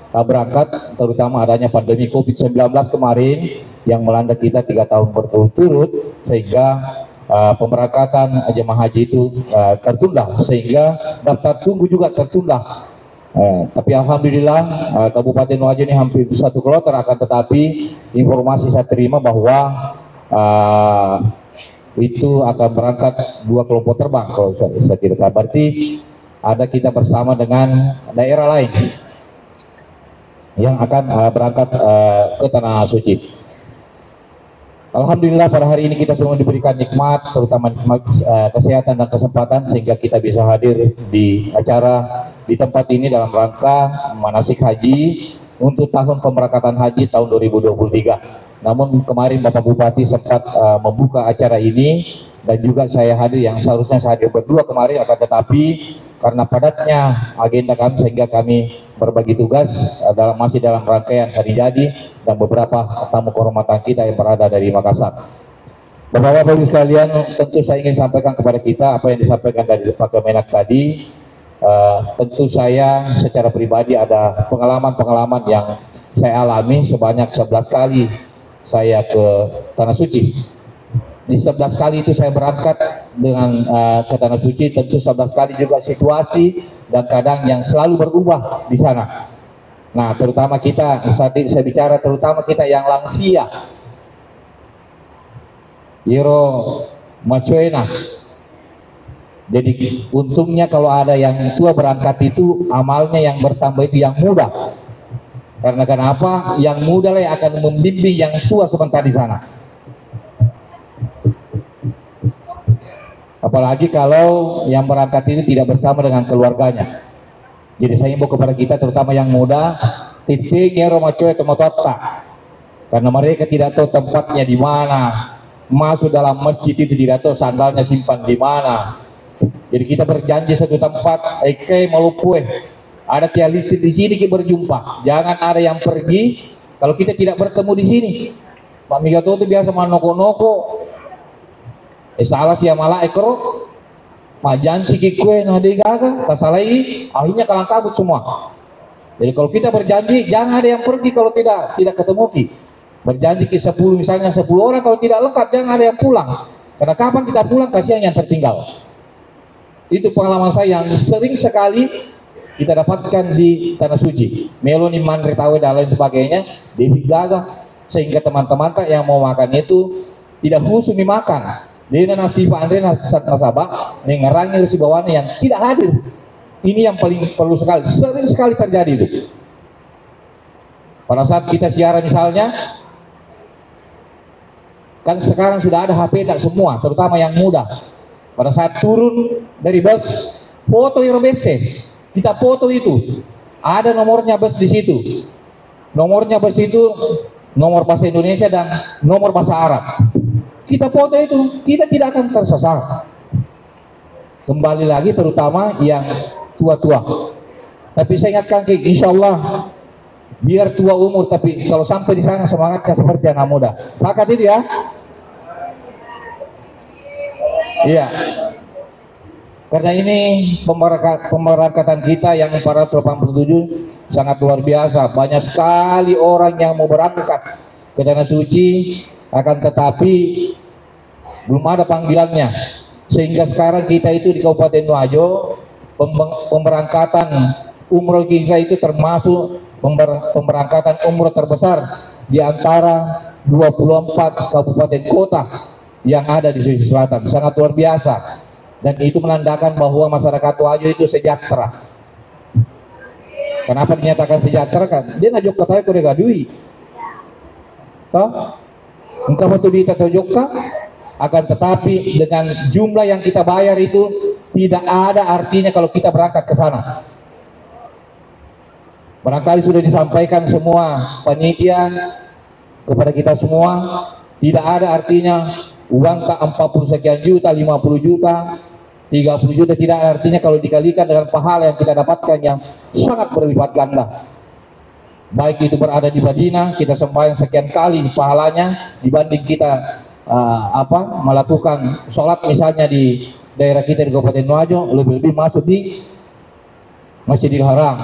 berangkat, terutama adanya pandemi COVID-19 kemarin yang melanda kita 3 tahun berturut-turut, sehingga pemberangkatan jemaah haji itu tertunda, sehingga daftar tunggu juga tertunda. Tapi alhamdulillah Kabupaten Wajo ini hampir 1 kloter, akan tetapi informasi saya terima bahwa itu akan berangkat 2 kelompok terbang kalau saya tidak salah. Berarti ada kita bersama dengan daerah lain yang akan berangkat ke Tanah Suci. Alhamdulillah pada hari ini kita semua diberikan nikmat, terutama nikmat kesehatan dan kesempatan, sehingga kita bisa hadir di acara di tempat ini dalam rangka manasik haji untuk tahun pemberangkatan haji tahun 2023. Namun kemarin Bapak Bupati sempat membuka acara ini, dan juga saya hadir, yang seharusnya saya hadir berdua kemarin, akan tetapi karena padatnya agenda kami sehingga kami berbagi tugas masih dalam rangkaian hari jadi, dan beberapa tamu kehormatan kita yang berada dari Makassar. Bapak-bapak sekalian, tentu saya ingin sampaikan kepada kita apa yang disampaikan dari Pak Kemenak tadi. Tentu saya secara pribadi ada pengalaman-pengalaman yang saya alami sebanyak 11 kali saya ke Tanah Suci. Di 11 kali itu saya berangkat dengan ke Tanah Suci, tentu 11 kali juga situasi dan kadang yang selalu berubah di sana. Nah, terutama kita, saat ini saya bicara terutama kita yang lansia, Yero Macuena. Jadi untungnya kalau ada yang tua berangkat itu, amalnya yang bertambah itu yang muda. Karena kenapa? Yang muda lah yang akan membimbing yang tua sebentar di sana. Apalagi kalau yang berangkat itu tidak bersama dengan keluarganya. Jadi saya imbau kepada kita, terutama yang muda, titik Romacoy Tomotota, karena mereka tidak tahu tempatnya di mana, masuk dalam masjid itu tidak tahu sandalnya simpan di mana. Jadi kita berjanji satu tempat, Eke Malupue, Ada tiang listrik di sini kita berjumpa. Jangan ada yang pergi kalau kita tidak bertemu di sini. Pak Migato itu biasa manoko-noko. Salah sih malah ekro. Majanci kikue nadi gaga, kasalai, akhirnya kalang kabut semua. Jadi kalau kita berjanji, jangan ada yang pergi kalau tidak ketemu ki. Berjanji ke 10 misalnya 10 orang, kalau tidak lengkap jangan ada yang pulang. Karena kapan kita pulang kasihan yang tertinggal. Itu pengalaman saya yang sering sekali kita dapatkan di Tanah Suci. Meloni Mandre Tawe dan lain sebagainya, Dewi Gaga, sehingga teman-teman yang mau makan itu tidak khusus dimakan. Dia nasi Pak Andre nasabah mengerangi resi bawaannya yang tidak hadir. Ini yang paling perlu sekali, sering sekali terjadi itu. Pada saat kita siaran misalnya, kan sekarang sudah ada HP tak semua, terutama yang muda. Pada saat turun dari bus, foto RBC, kita foto itu, ada nomornya bus di situ. Nomornya bus itu nomor bahasa Indonesia dan nomor bahasa Arab. Kita foto itu, kita tidak akan tersesat. Kembali lagi terutama yang tua-tua. Tapi saya ingatkan insya Allah biar tua umur, tapi kalau sampai di sana semangatnya seperti anak muda. Pakat itu ya? Iya. Karena ini pemberangkatan kita yang 487 sangat luar biasa. Banyak sekali orang yang mau berangkat ke Tanah Suci, akan tetapi belum ada panggilannya, sehingga sekarang kita itu di Kabupaten Wajo pemberangkatan umroh kita itu termasuk pemberangkatan umroh terbesar di antara 24 kabupaten kota yang ada di Sulawesi Selatan. Sangat luar biasa, dan itu menandakan bahwa masyarakat Wajo itu sejahtera. Kenapa dinyatakan sejahtera? Kan dia ngajak katanya kode gadui toh engkau betul di Jogja, akan tetapi dengan jumlah yang kita bayar itu tidak ada artinya kalau kita berangkat ke sana. Barangkali sudah disampaikan semua panitia kepada kita semua, tidak ada artinya uang ke 40 sekian juta, 50 juta, 30 juta, tidak ada artinya kalau dikalikan dengan pahala yang kita dapatkan yang sangat berlipat ganda. Baik itu berada di Madinah, kita sembahyang sekian kali pahalanya dibanding kita melakukan sholat misalnya di daerah kita di Kabupaten Wajo, lebih-lebih masuk di Masjidil Haram.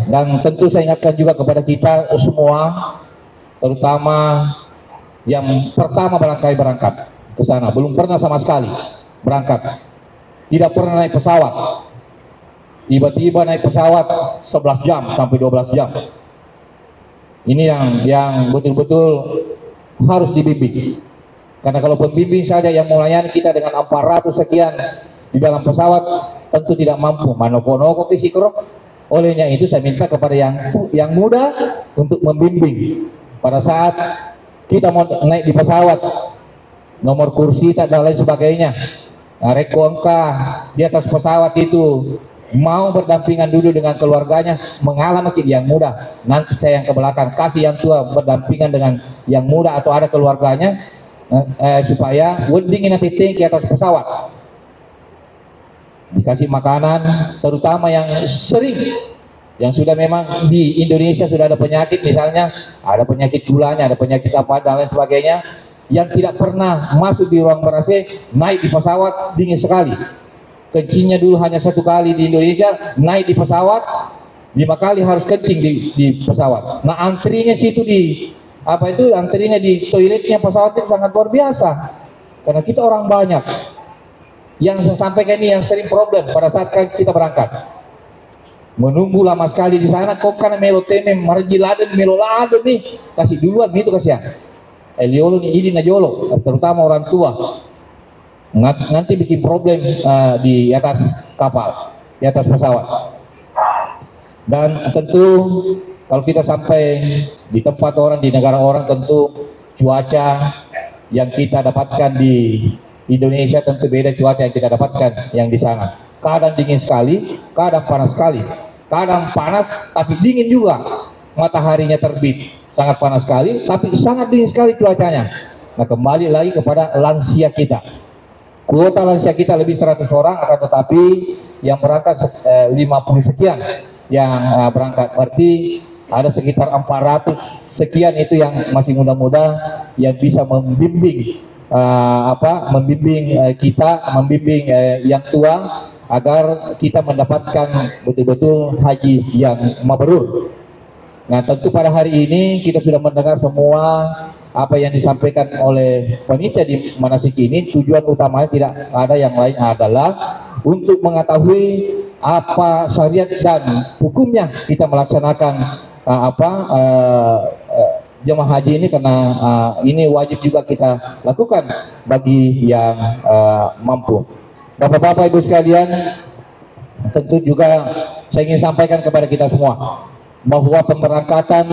Dan tentu saya ingatkan juga kepada kita semua, terutama yang pertama berangkat ke sana, belum pernah sama sekali berangkat, tidak pernah naik pesawat. Tiba-tiba naik pesawat 11 jam sampai 12 jam. Ini yang betul-betul harus dibimbing. Karena kalau pembimbing saja yang melayani kita dengan 400 sekian di dalam pesawat, tentu tidak mampu. Manoko-noko kisikro. Olehnya itu saya minta kepada yang muda untuk membimbing. Pada saat kita mau naik di pesawat, nomor kursi dan lain sebagainya. Nah, reko angka di atas pesawat itu mau berdampingan dulu dengan keluarganya, mengalah makin yang muda, nanti saya yang ke belakang, kasih yang tua berdampingan dengan yang muda atau ada keluarganya, supaya wedding nanti tinggi atas pesawat, dikasih makanan, terutama yang sering, yang sudah memang di Indonesia sudah ada penyakit, misalnya ada penyakit gulanya, ada penyakit apa dan lain sebagainya, yang tidak pernah masuk di ruang ber-AC, naik di pesawat dingin sekali. Kencingnya dulu hanya 1 kali di Indonesia, naik di pesawat 5 kali harus kencing di pesawat. Nah antrinya situ antrinya di toiletnya pesawat itu sangat luar biasa, karena kita orang banyak. Yang saya sampaikan ini yang sering problem pada saat kita berangkat, menunggu lama sekali di sana. Kok karena meloteme marjiladen meloladen nih, kasih duluan itu kasihan. Eliolo nih ini najolo, terutama orang tua. Nanti bikin problem di atas kapal, di atas pesawat. Dan tentu kalau kita sampai di tempat orang, di negara orang, tentu cuaca yang kita dapatkan di Indonesia tentu beda cuaca yang kita dapatkan yang di sana. Kadang dingin sekali, kadang panas sekali. Kadang panas tapi dingin juga, mataharinya terbit, sangat panas sekali tapi sangat dingin sekali cuacanya. Nah kembali lagi kepada lansia kita. Kuota lansia kita lebih 100 orang, akan tetapi yang berangkat 50 sekian yang berangkat, berarti ada sekitar 400 sekian itu yang masih muda-muda yang bisa membimbing membimbing yang tua agar kita mendapatkan betul-betul haji yang mabrur. Nah, tentu pada hari ini kita sudah mendengar semua apa yang disampaikan oleh panitia di manasik ini. Tujuan utamanya tidak ada yang lain adalah untuk mengetahui apa syariat dan hukumnya kita melaksanakan jemaah haji ini, karena ini wajib juga kita lakukan bagi yang mampu. Bapak-bapak, ibu sekalian, tentu juga saya ingin sampaikan kepada kita semua bahwa pemberangkatan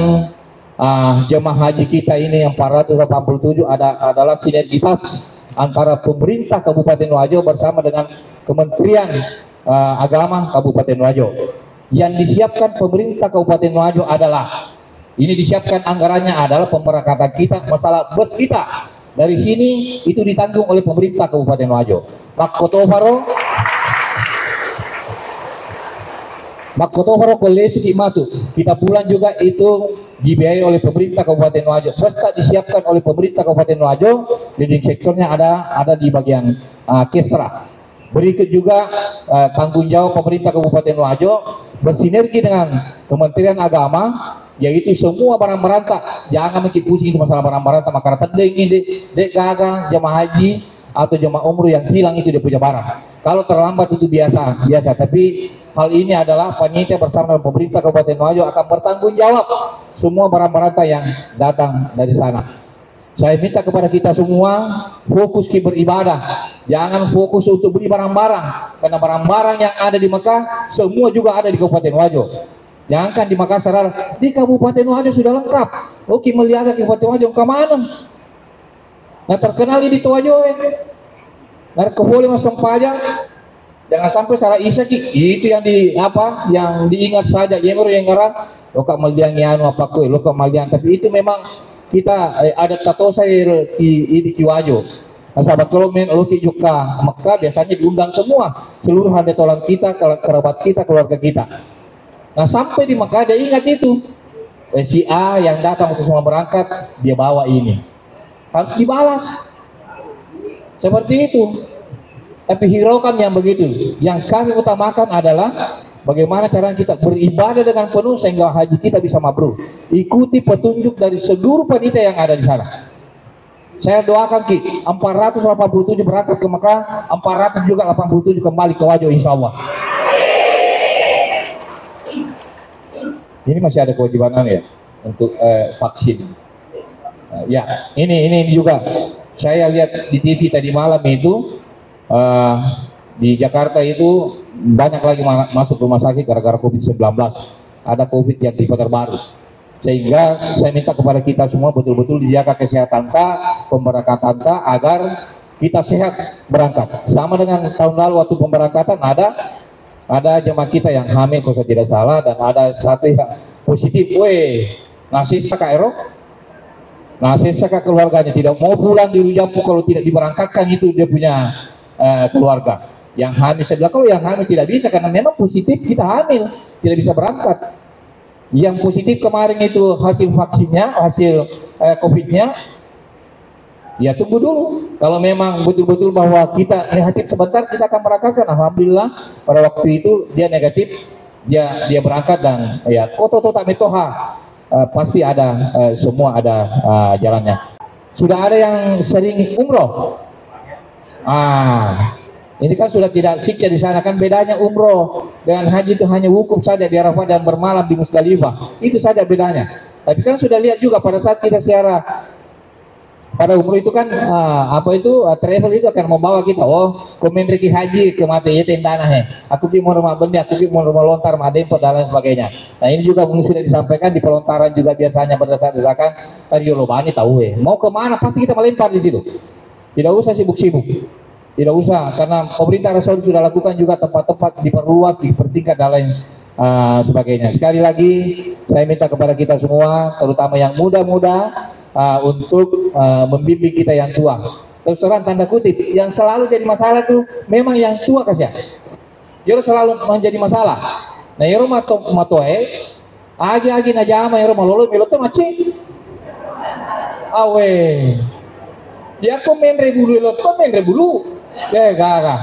jemaah haji kita ini yang 487 adalah sinergitas antara pemerintah Kabupaten Wajo bersama dengan Kementerian Agama Kabupaten Wajo. Yang disiapkan pemerintah Kabupaten Wajo adalah, ini disiapkan anggarannya adalah pemberangkatan kita, masalah bus kita dari sini itu ditanggung oleh pemerintah Kabupaten Wajo. Makotofaro kolesi Matu, kita pulang juga itu dibiayai oleh pemerintah Kabupaten Wajo. Bus disiapkan oleh pemerintah Kabupaten Wajo, leading sektornya ada di bagian Kesra. Berikut juga tanggung jawab pemerintah Kabupaten Wajo bersinergi dengan Kementerian Agama, yaitu semua barang berantah. Jangan mikir pusing itu masalah barang berantah, maka terdeng ini dek gagal jemaah haji atau jemaah umroh yang hilang itu dia punya barang. Kalau terlambat itu biasa, tapi hal ini adalah panitia bersama dengan pemerintah Kabupaten Wajo akan bertanggung jawab semua barang berantah yang datang dari sana. Saya minta kepada kita semua fokus ke beribadah, jangan fokus untuk beli barang-barang, karena barang-barang yang ada di Mekah semua juga ada di Kabupaten Wajo. Jangan di Makassar, di Kabupaten Wajo sudah lengkap. Oke, melihat ke Kabupaten Wajo kemana? Nah, terkenal di Wajo nah keboleh masuk pajak. Jangan sampai salah isaki itu yang diingat saja yang ngarang lokak maliang anu apa kue lokak maliang, tapi itu memang kita ada tato saya di Wajo. Nah, sahabat kalau loki juga Mekah biasanya diundang semua seluruh handetolan kita, kerabat kita, keluarga kita. Nah, sampai di Mekah dia ingat itu si A yang datang untuk semua berangkat, dia bawa ini harus dibalas seperti itu. Tapi hiraukan yang begitu, yang kami utamakan adalah bagaimana cara kita beribadah dengan penuh sehingga haji kita bisa mabrur. Ikuti petunjuk dari seluruh panitia yang ada di sana. Saya doakan Ki, 487 berangkat ke Mekah, 400 juga 87 kembali ke Wajo insya Allah. Ini masih ada kewajiban ya untuk vaksin. Ya, ini juga saya lihat di TV tadi malam itu di Jakarta itu banyak lagi masuk rumah sakit gara-gara COVID-19. Ada COVID yang tipe terbaru. Sehingga saya minta kepada kita semua betul-betul dijaga kesehatan pemberangkatan agar kita sehat berangkat. Sama dengan tahun lalu waktu pemberangkatan ada jemaah kita yang hamil kalau saya tidak salah, dan ada satu yang positif. Nasi saka keluarganya tidak mau pulang di Rujampu kalau tidak diberangkatkan, itu dia punya keluarga yang hamil. Saya bilang kalau yang hamil tidak bisa karena memang positif, kita hamil tidak bisa berangkat. Yang positif kemarin itu hasil vaksinnya, hasil COVID-nya, ya tunggu dulu. Kalau memang betul-betul bahwa kita negatif sebentar, kita akan berangkatkan. Alhamdulillah pada waktu itu dia negatif, dia berangkat, dan ya koto tak metoha pasti ada, semua ada jalannya. Sudah ada yang sering umroh. Ini kan sudah tidak siksa di sana, kan bedanya umroh dengan haji itu hanya wukuf saja di Arafah dan bermalam di Musdalifah, itu saja bedanya. Tapi kan sudah lihat juga pada saat kita ziarah pada umroh itu kan travel itu akan membawa kita komendriki haji ke mati ya tendana aku mau rumah benda, aku mau rumah lontar madempo dan lain sebagainya. Nah, ini juga mungkin sudah disampaikan di pelontaran juga biasanya berdasarkan tadi Yolobani tahu mau kemana pasti kita melempar di situ. Tidak usah sibuk-sibuk. Tidak usah, karena pemerintah Arab Saudi sudah lakukan juga tempat-tempat diperluas, dipertingkat dan lain sebagainya. Sekali lagi saya minta kepada kita semua, terutama yang muda-muda, untuk membimbing kita yang tua. Terus terang tanda kutip, yang selalu jadi masalah itu memang yang tua kasihan. Yoro selalu menjadi masalah. Nah yoro matoe agi na jama yoro malolo meloto maci. Awe. Ya ko men rebulu lo, ko men rebulu. Gaga.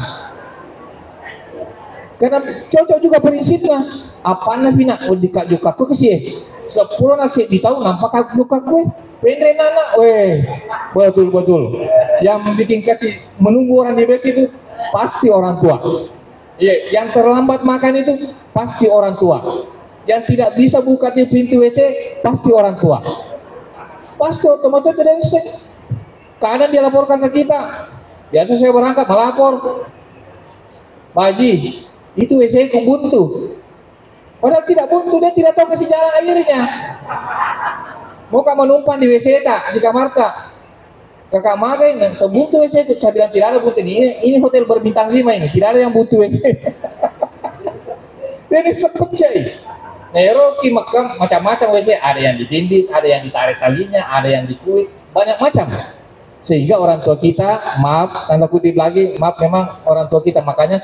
Karena cocok juga prinsipnya. Apa nabi nak dika juga ko kasi 10 nasi di tahun nampak aku luka kue. Pendre nana, betul. Yang bikin kasih menunggu orang di base itu pasti orang tua. Iya, yang terlambat makan itu pasti orang tua. Yang tidak bisa buka di pintu WC pasti orang tua. Pasti otomatis tidak bisa. Kadang dia laporkan ke kita. Biasa saya berangkat melapor, Baji, itu WC ku buntu. Padahal tidak buntu, dia tidak tahu kasih jalan airnya. Mau kamu menumpang di WC tak, di kamar tak. Kakak magai, sebuntu WC itu, saya bilang tidak ada buntu ini hotel berbintang 5 ini, tidak ada yang buntu WC. Ini sepecah. Neroki makam macam-macam WC, ada yang ditindis, ada yang ditarik talinya, ada yang dikuit, banyak macam. Sehingga orang tua kita, maaf, tanda kutip lagi, maaf memang orang tua kita, makanya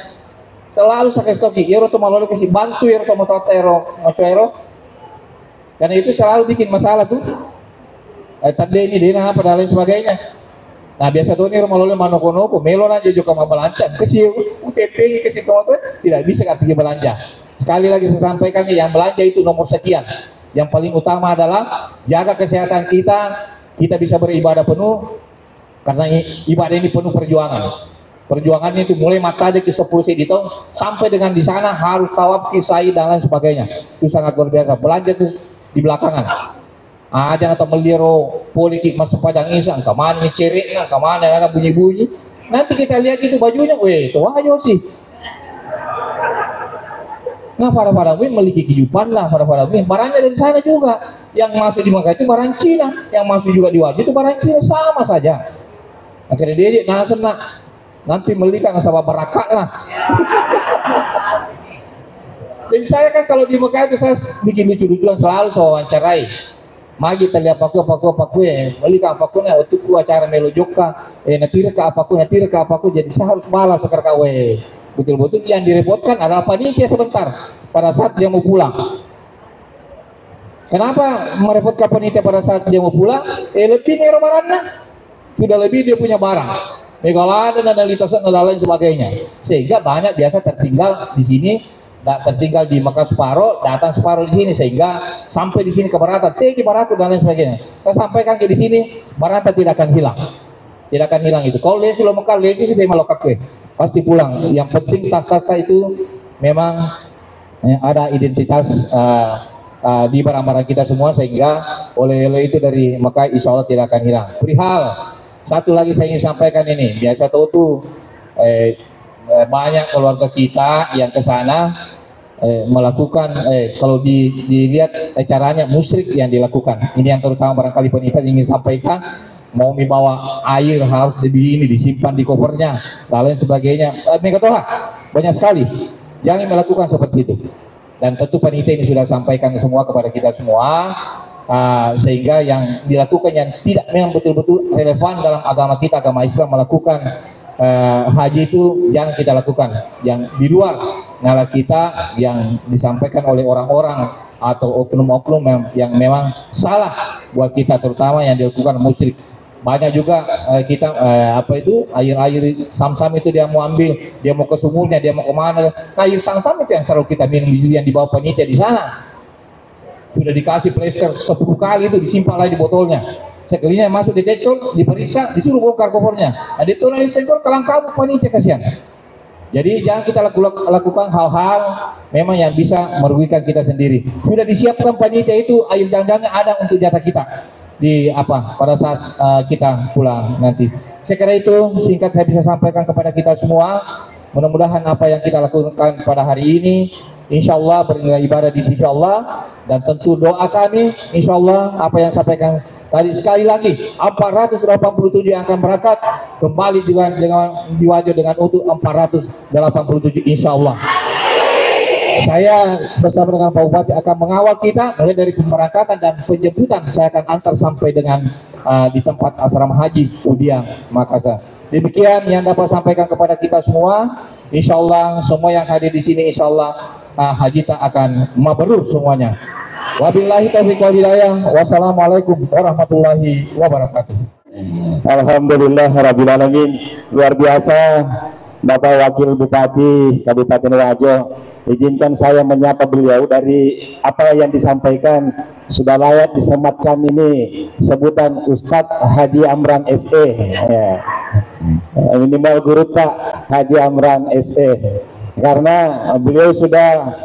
selalu saya kasih toki, ero to malolo kasih bantu, ero to mototero, mocoero, karena itu selalu bikin masalah tuh. Tadi ini dia apa dan lain sebagainya. Nah biasa tuh nih malolo manoko-noko, melon aja juga mau belanja, kasih UTP, kasih total, tidak bisa kan pergi belanja. Sekali lagi saya sampaikan, yang belanja itu nomor sekian. Yang paling utama adalah jaga kesehatan kita, kita bisa beribadah penuh, karena ibadah ini penuh perjuangan. Perjuangannya itu mulai mata aja ke 10 sedito sampai dengan di sana harus tawaf, kisai dan lain sebagainya. Itu sangat luar biasa. Belanja itu di belakangan. Aja atau meliro politik masuk padang isang, kemana nih cereknya, kemana lah bunyi-bunyi. Nanti kita lihat itu bajunya, itu aja sih. Nah para memiliki kehidupan lah para barangnya dari sana juga. Yang masuk di Makkah itu barang Cina, yang masuk juga di Wajib itu barang Cina, sama saja. Akhirnya dia nanti melihat sama berakat lah. Jadi saya kan kalau di Makkah itu saya bikin lucu-lucuan, selalu saya wawancarai. Magi terlihat paku melihat paku na waktu ku acara melojoka natira ke apaku jadi saya harus malas sekarang kawe. Betul-betul yang direpotkan adalah panitia sebentar pada saat dia mau pulang. Kenapa merepotkan panitia pada saat dia mau pulang? Lebih nih romarannya sudah lebih dia punya barang, megalada dan litasan dan lain sebagainya, sehingga banyak biasa tertinggal di sini, tertinggal di Makkah separuh, datang separuh di sini, sehingga sampai di sini keberatan, teki baraku dan lain sebagainya. Saya sampaikan ke di sini, barata tidak akan hilang itu. Kalau lesi lo Makkah lesi sih dia malokak kue, pasti pulang. Yang penting tas-tas itu memang ada identitas di barang-barang kita semua, sehingga oleh-oleh itu dari Makkah insya Allah tidak akan hilang. Perihal satu lagi saya ingin sampaikan ini, biasa tahu tuh banyak keluarga kita yang ke sana melakukan kalau dilihat caranya musyrik yang dilakukan. Ini yang terutama barangkali panitia ingin sampaikan, mau membawa air harus ini disimpan di kopernya dan lain sebagainya. Megatoha banyak sekali yang melakukan seperti itu. Dan tentu panitia ini sudah sampaikan semua kepada kita semua, sehingga yang dilakukan yang tidak memang betul-betul relevan dalam agama kita, agama Islam, melakukan haji itu jangan kita lakukan. Yang di luar nalar kita yang disampaikan oleh orang-orang atau oknum-oknum yang memang salah buat kita, terutama yang dilakukan musyrik. Banyak juga kita air sam-sam itu dia mau ambil, dia mau ke sumurnya, dia mau kemana. Nah air sam-sam itu yang selalu kita minum yang dibawa panitia di sana. Sudah dikasih plester 10 kali itu disimpan lagi di botolnya. Sekalinya masuk detektor, diperiksa, disuruh bongkar kopernya. Nah itu nanti sektor kelang kabut panitia, kasihan. Jadi jangan kita lakukan hal-hal memang yang bisa merugikan kita sendiri. Sudah disiapkan panitia itu, air dandangnya ada untuk jatah kita pada saat kita pulang nanti. Saya kira itu singkat saya bisa sampaikan kepada kita semua. Mudah-mudahan apa yang kita lakukan pada hari ini insya Allah bernilai ibadah di sisi Allah, dan tentu doa kami insya Allah apa yang sampaikan tadi sekali lagi 487 yang akan berangkat kembali dengan diwajib dengan utuh 487 insya Allah. Saya bersama dengan Pak Bupati akan mengawal kita mulai dari pemberangkatan dan penjemputan. Saya akan antar sampai dengan di tempat asrama haji Sudiang Makassar. Demikian yang dapat sampaikan kepada kita semua. Insya Allah semua yang hadir di sini insya Allah haji tak akan mabrur semuanya. Wabillahi taufiq wal hidayah. Wassalamualaikum warahmatullahi wabarakatuh.
Alhamdulillah rabbil alamin. Luar biasa Bapak Wakil Bupati Kabupaten Wajo. Izinkan saya menyapa beliau. Dari apa yang disampaikan sudah layak disematkan ini sebutan Ustadz Haji Amran SE ya. Minimal guru Pak Haji Amran SE, karena beliau sudah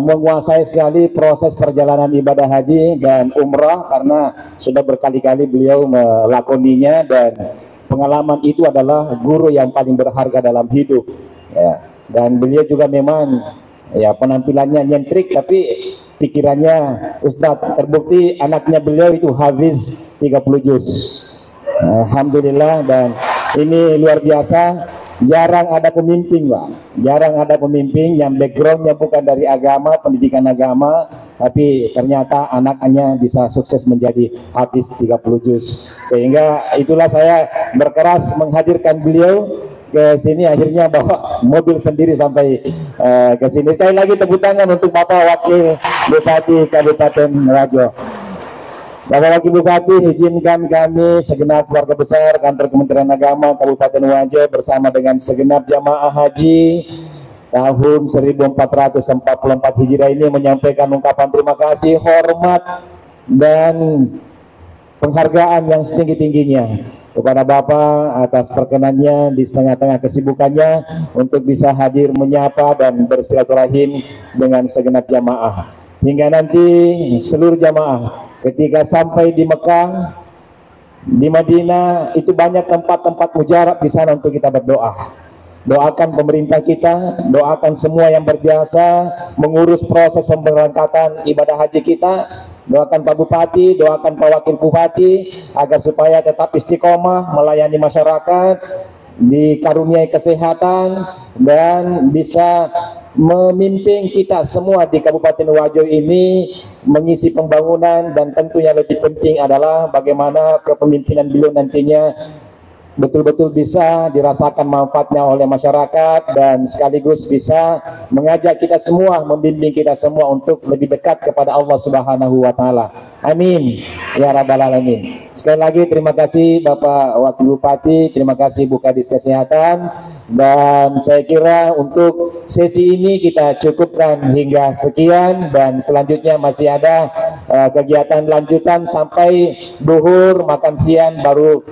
menguasai sekali proses perjalanan ibadah haji dan umrah, karena sudah berkali-kali beliau melakoninya, dan pengalaman itu adalah guru yang paling berharga dalam hidup ya. Dan beliau juga memang ya penampilannya nyentrik tapi pikirannya Ustadz. Terbukti anaknya beliau itu hafiz 30 juz. Alhamdulillah. Dan ini luar biasa. Jarang ada pemimpin, Pak. Jarang ada pemimpin yang backgroundnya bukan dari agama, pendidikan agama, tapi ternyata anaknya bisa sukses menjadi hafiz 30 juz. Sehingga itulah saya berkeras menghadirkan beliau ke sini, akhirnya bawa mobil sendiri sampai ke sini. Sekali lagi tepuk tangan untuk Bapak Wakil Bupati Kabupaten Wajo. Bapak Wakil Bupati, izinkan kami segenap keluarga besar Kantor Kementerian Agama Kabupaten Wajo bersama dengan segenap jamaah haji tahun 1444 Hijriah ini menyampaikan ungkapan terima kasih, hormat, dan penghargaan yang setinggi-tingginya kepada Bapak atas perkenannya di tengah-tengah kesibukannya untuk bisa hadir menyapa dan bersilaturahim dengan segenap jamaah. Hingga nanti seluruh jamaah ketika sampai di Mekah, di Madinah, itu banyak tempat-tempat mujarab di sana untuk kita berdoa. Doakan pemerintah kita, doakan semua yang berjasa mengurus proses pemberangkatan ibadah haji kita. Doakan Pak Bupati, doakan Pak Wakil Bupati agar supaya tetap istiqomah melayani masyarakat, dikaruniai kesehatan, dan bisa memimpin kita semua di Kabupaten Wajo ini mengisi pembangunan. Dan tentu yang lebih penting adalah bagaimana kepemimpinan beliau nantinya betul-betul bisa dirasakan manfaatnya oleh masyarakat, dan sekaligus bisa mengajak kita semua, membimbing kita semua untuk lebih dekat kepada Allah Subhanahu wa Ta'ala. Amin ya rabbal alamin. Sekali lagi terima kasih Bapak Wakil Bupati, terima kasih Bu Kadis Kesehatan, dan saya kira untuk sesi ini kita cukupkan hingga sekian, dan selanjutnya masih ada kegiatan lanjutan sampai duhur, makan siang, baru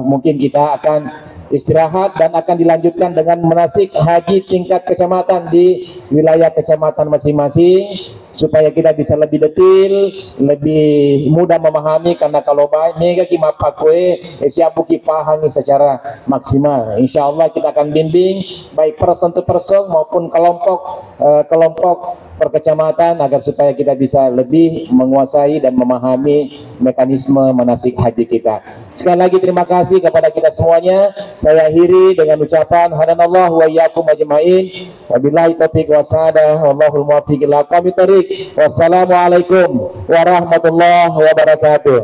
mungkin kita akan istirahat dan akan dilanjutkan dengan manasik haji tingkat kecamatan di wilayah kecamatan masing-masing, supaya kita bisa lebih detail, lebih mudah memahami. Karena kalau mega kima pakwe siapu kipahangi secara maksimal, insya Allah kita akan bimbing baik person to person maupun kelompok perkecamatan, agar supaya kita bisa lebih menguasai dan memahami mekanisme manasik haji kita. Sekali lagi terima kasih kepada kita semuanya. Saya akhiri dengan ucapan hadanallahu wa iyyakum ajmain. Wabillahi taufiq wasadah, wallahul muwaffiq ila aqwamit thoriq. Wassalamualaikum warahmatullahi wabarakatuh.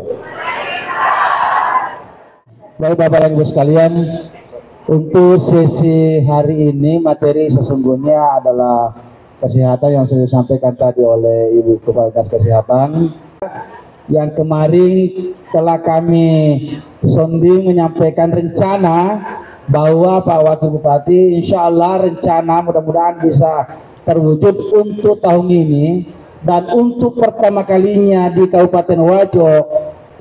Baik Bapak dan Ibu sekalian, untuk sesi hari ini materi sesungguhnya adalah kesehatan yang sudah disampaikan tadi oleh Ibu Kepala Dinas Kesehatan. Yang kemarin telah kami sonding menyampaikan rencana bahwa Pak Wakil Bupati insya Allah rencana mudah-mudahan bisa terwujud untuk tahun ini, dan untuk pertama kalinya di Kabupaten Wajo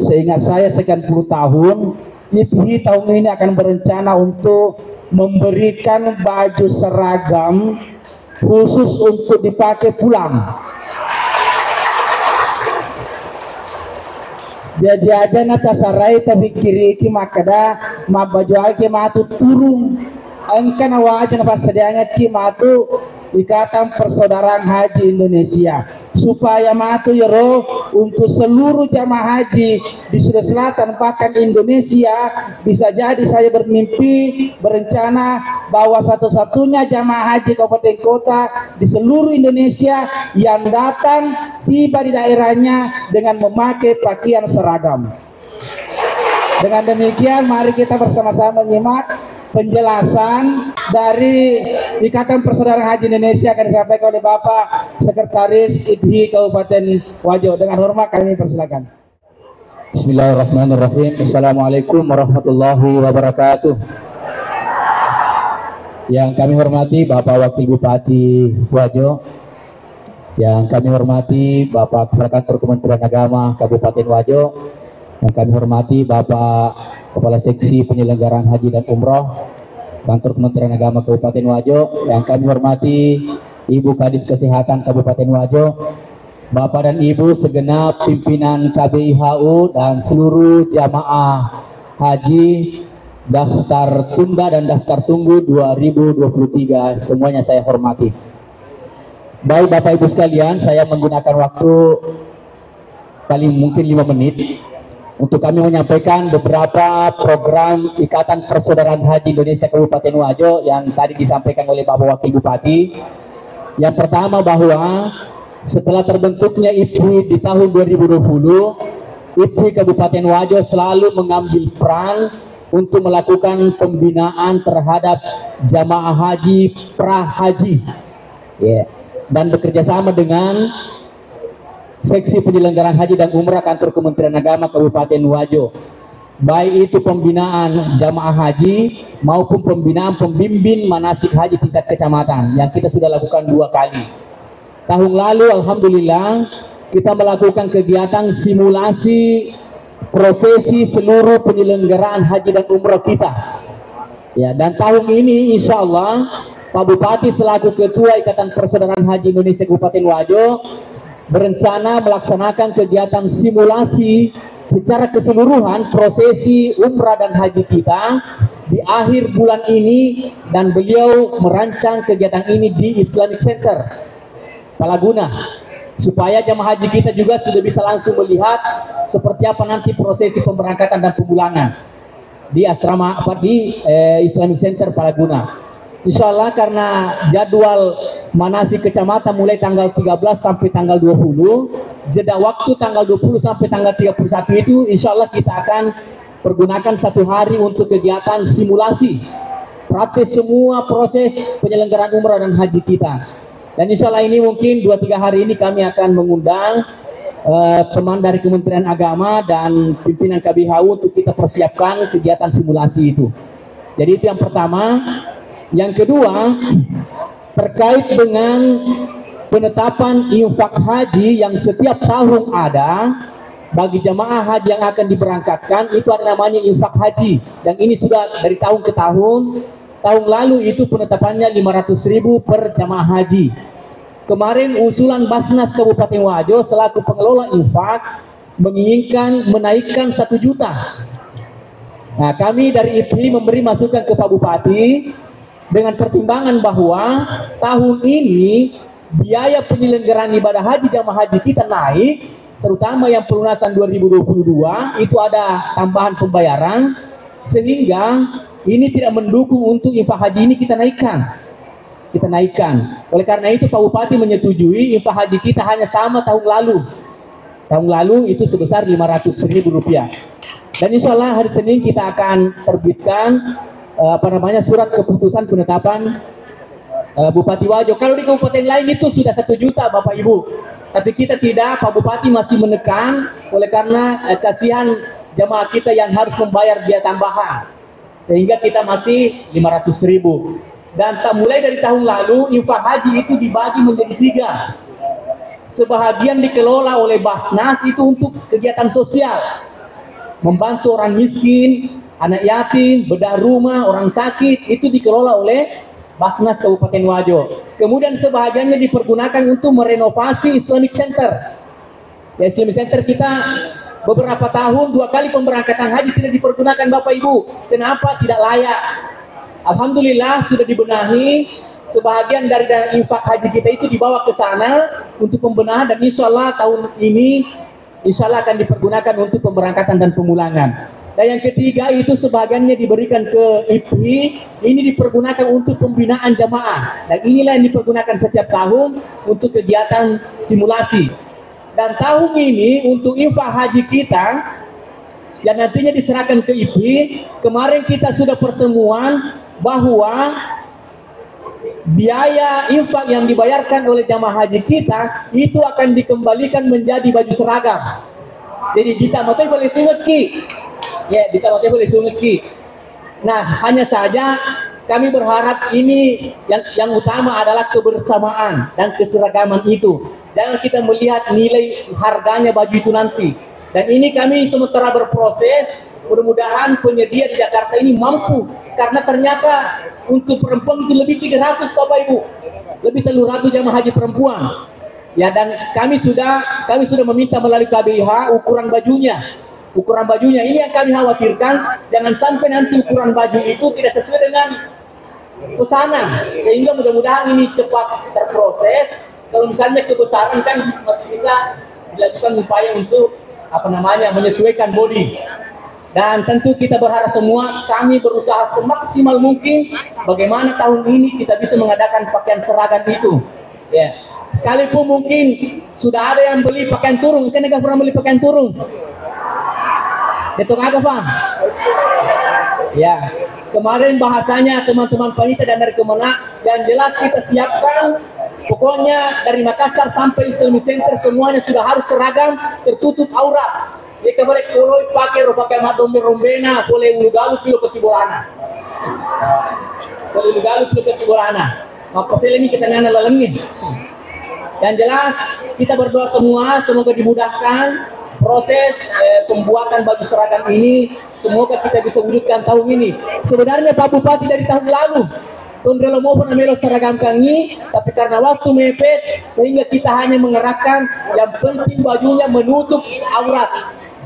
seingat saya sekian puluh tahun, IPI tahun ini akan berencana untuk memberikan baju seragam khusus untuk dipakai pulang. Jadi aja nata sarai tapi kiri ki makada ma baju ake matu turun engkan awaja napa sedianya ki matu Ikatan Persaudaraan Haji Indonesia, supaya matu yero untuk seluruh jamaah haji di Sulawesi Selatan bahkan Indonesia. Bisa jadi saya bermimpi berencana bahwa satu-satunya jamaah haji kabupaten kota di seluruh Indonesia yang datang tiba di daerahnya dengan memakai pakaian seragam. Dengan demikian mari kita bersama-sama menyimak penjelasan dari Ikatan Persaudaraan Haji Indonesia akan disampaikan oleh Bapak Sekretaris IPHI Kabupaten Wajo. Dengan hormat kami persilakan. Bismillahirrahmanirrahim. Assalamualaikum warahmatullahi wabarakatuh. Yang kami hormati Bapak Wakil Bupati Wajo, yang kami hormati Bapak Kepala Kantor Kementerian Agama Kabupaten Wajo, yang kami hormati Bapak Kepala Seksi Penyelenggaraan Haji dan Umroh Kantor Kementerian Agama Kabupaten Wajo, yang kami hormati Ibu Kadis Kesehatan Kabupaten Wajo, Bapak dan Ibu segenap pimpinan KBIHU dan seluruh jamaah haji daftar tunda dan daftar tunggu 2023, semuanya saya hormati. Baik Bapak Ibu sekalian, saya menggunakan waktu paling mungkin 5 menit untuk kami menyampaikan beberapa program Ikatan Persaudaraan Haji Indonesia Kabupaten Wajo yang tadi disampaikan oleh Bapak Wakil Bupati. Yang pertama, bahwa setelah terbentuknya IPHI di tahun 2020, IPHI Kabupaten Wajo selalu mengambil peran untuk melakukan pembinaan terhadap jamaah haji prahaji, dan bekerjasama dengan Seksi Penyelenggaraan Haji dan Umrah Kantor Kementerian Agama Kabupaten Wajo, baik itu pembinaan jamaah haji maupun pembinaan pembimbing manasik haji tingkat kecamatan yang kita sudah lakukan 2 kali. Tahun lalu alhamdulillah kita melakukan kegiatan simulasi prosesi seluruh penyelenggaraan haji dan umrah kita. Ya, dan tahun ini insya Allah Pak Bupati selaku Ketua Ikatan Persaudaraan Haji Indonesia Kabupaten Wajo berencana melaksanakan kegiatan simulasi secara keseluruhan prosesi umrah dan haji kita di akhir bulan ini, dan beliau merancang kegiatan ini di Islamic Center Palaguna supaya jamaah haji kita juga sudah bisa langsung melihat seperti apa nanti prosesi pemberangkatan dan pemulangan di asrama Islamic Center Palaguna. Insya Allah karena jadwal manasik kecamatan mulai tanggal 13 sampai tanggal 20, jeda waktu tanggal 20 sampai tanggal 31 itu insya Allah kita akan pergunakan 1 hari untuk kegiatan simulasi praktis semua proses penyelenggaraan umrah dan haji kita. Dan insya Allah ini mungkin 2-3 hari ini kami akan mengundang teman dari Kementerian Agama dan pimpinan KBIHU untuk kita persiapkan kegiatan simulasi itu. Jadi itu yang pertama. Yang kedua, terkait dengan penetapan infak haji yang setiap tahun ada bagi jamaah haji yang akan diberangkatkan, itu ada namanya infak haji, dan ini sudah dari tahun ke tahun. Tahun lalu itu penetapannya 500.000 per jamaah haji. Kemarin usulan Basnas Kabupaten Wajo selaku pengelola infak menginginkan menaikkan 1 juta. Nah, kami dari IPHI memberi masukan ke Pak Bupati dengan pertimbangan bahwa tahun ini biaya penyelenggaraan ibadah haji jamaah haji kita naik, terutama yang pelunasan 2022 itu ada tambahan pembayaran, sehingga ini tidak mendukung untuk infak haji ini kita naikkan. Oleh karena itu Pak Bupati menyetujui infak haji kita hanya sama tahun lalu. Tahun lalu itu sebesar Rp500.000. Dan insya Allah hari Senin kita akan terbitkan surat keputusan penetapan Bupati Wajo. Kalau di kabupaten lain itu sudah 1 juta Bapak Ibu, tapi kita tidak. Pak Bupati masih menekan oleh karena kasihan jamaah kita yang harus membayar biaya tambahan, sehingga kita masih 500.000. Dan mulai dari tahun lalu infak haji itu dibagi menjadi 3. Sebahagian dikelola oleh Basnas itu untuk kegiatan sosial, membantu orang miskin, anak yatim, bedah rumah, orang sakit, itu dikelola oleh Basnas Kabupaten Wajo. Kemudian sebahagiannya dipergunakan untuk merenovasi Islamic Center. Ya, Islamic Center kita beberapa tahun 2 kali pemberangkatan haji tidak dipergunakan Bapak Ibu. Kenapa? Tidak layak. Alhamdulillah sudah dibenahi. Sebahagian dari dana infak haji kita itu dibawa ke sana untuk pembenahan, dan insya Allah tahun ini insya Allah akan dipergunakan untuk pemberangkatan dan pemulangan. Dan yang ketiga itu sebagiannya diberikan ke IPHI, ini dipergunakan untuk pembinaan jamaah, dan inilah yang dipergunakan setiap tahun untuk kegiatan simulasi. Dan tahun ini untuk infak haji kita yang nantinya diserahkan ke IPHI, kemarin kita sudah pertemuan
bahwa biaya infak yang dibayarkan oleh jamaah haji kita itu akan dikembalikan menjadi baju seragam. Jadi kita mau boleh sungeki, ya kita mau boleh sungeki. Nah, hanya saja kami berharap ini yang utama adalah kebersamaan dan keseragaman itu. Jangan kita melihat nilai harganya baju itu nanti. Dan ini kami sementara berproses, mudah-mudahan penyedia di Jakarta ini mampu. Karena ternyata untuk perempuan itu lebih 300 Bapak Ibu. Lebih 300 jamaah haji perempuan. Ya, dan kami sudah meminta melalui KBIH ukuran bajunya. Ukuran bajunya ini yang kami khawatirkan, jangan sampai nanti ukuran baju itu tidak sesuai dengan pesanan. Sehingga mudah-mudahan ini cepat terproses. Kalau misalnya kebesaran kan masih bisa dilakukan upaya untuk menyesuaikan body. Dan tentu kita berharap semua kami berusaha semaksimal mungkin bagaimana tahun ini kita bisa mengadakan pakaian seragam itu. Ya. Sekalipun mungkin sudah ada yang beli pakaian turun, kan enggak pernah beli pakaian turun. Itu agak Pak? Ya. Kemarin bahasanya teman-teman panitia dan dari Kemenak, yang jelas kita siapkan pokoknya dari Makassar sampai Islami Center semuanya sudah harus seragam, tertutup aurat. Kita boleh pakai madombe rombena, boleh ulu-galu pilo ke Tiborana. Boleh ulu-galu pilo ke Tiborana. Maka sel ini kita nana lalengin. Yang jelas kita berdoa semua semoga dimudahkan proses pembuatan baju seragam ini, semoga kita bisa wujudkan tahun ini. Sebenarnya Pak Bupati dari tahun lalu Tondrelo maupun amelo seragam kami, tapi karena waktu mepet sehingga kita hanya mengerahkan yang penting bajunya menutup aurat.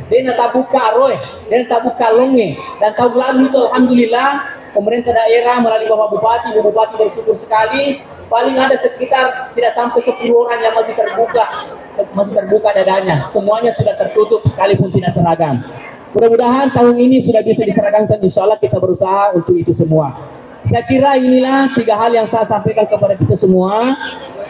Dia tak buka aroy, dia tak buka longe. Dan tahun lalu itu alhamdulillah pemerintah daerah melalui Bapak Bupati, Bu Bupati bersyukur sekali. Paling ada sekitar tidak sampai 10 orang yang masih terbuka dadanya. Semuanya sudah tertutup sekalipun tidak seragam. Mudah-mudahan tahun ini sudah bisa diseragamkan. Insya Allah kita berusaha untuk itu semua. Saya kira inilah 3 hal yang saya sampaikan kepada kita semua.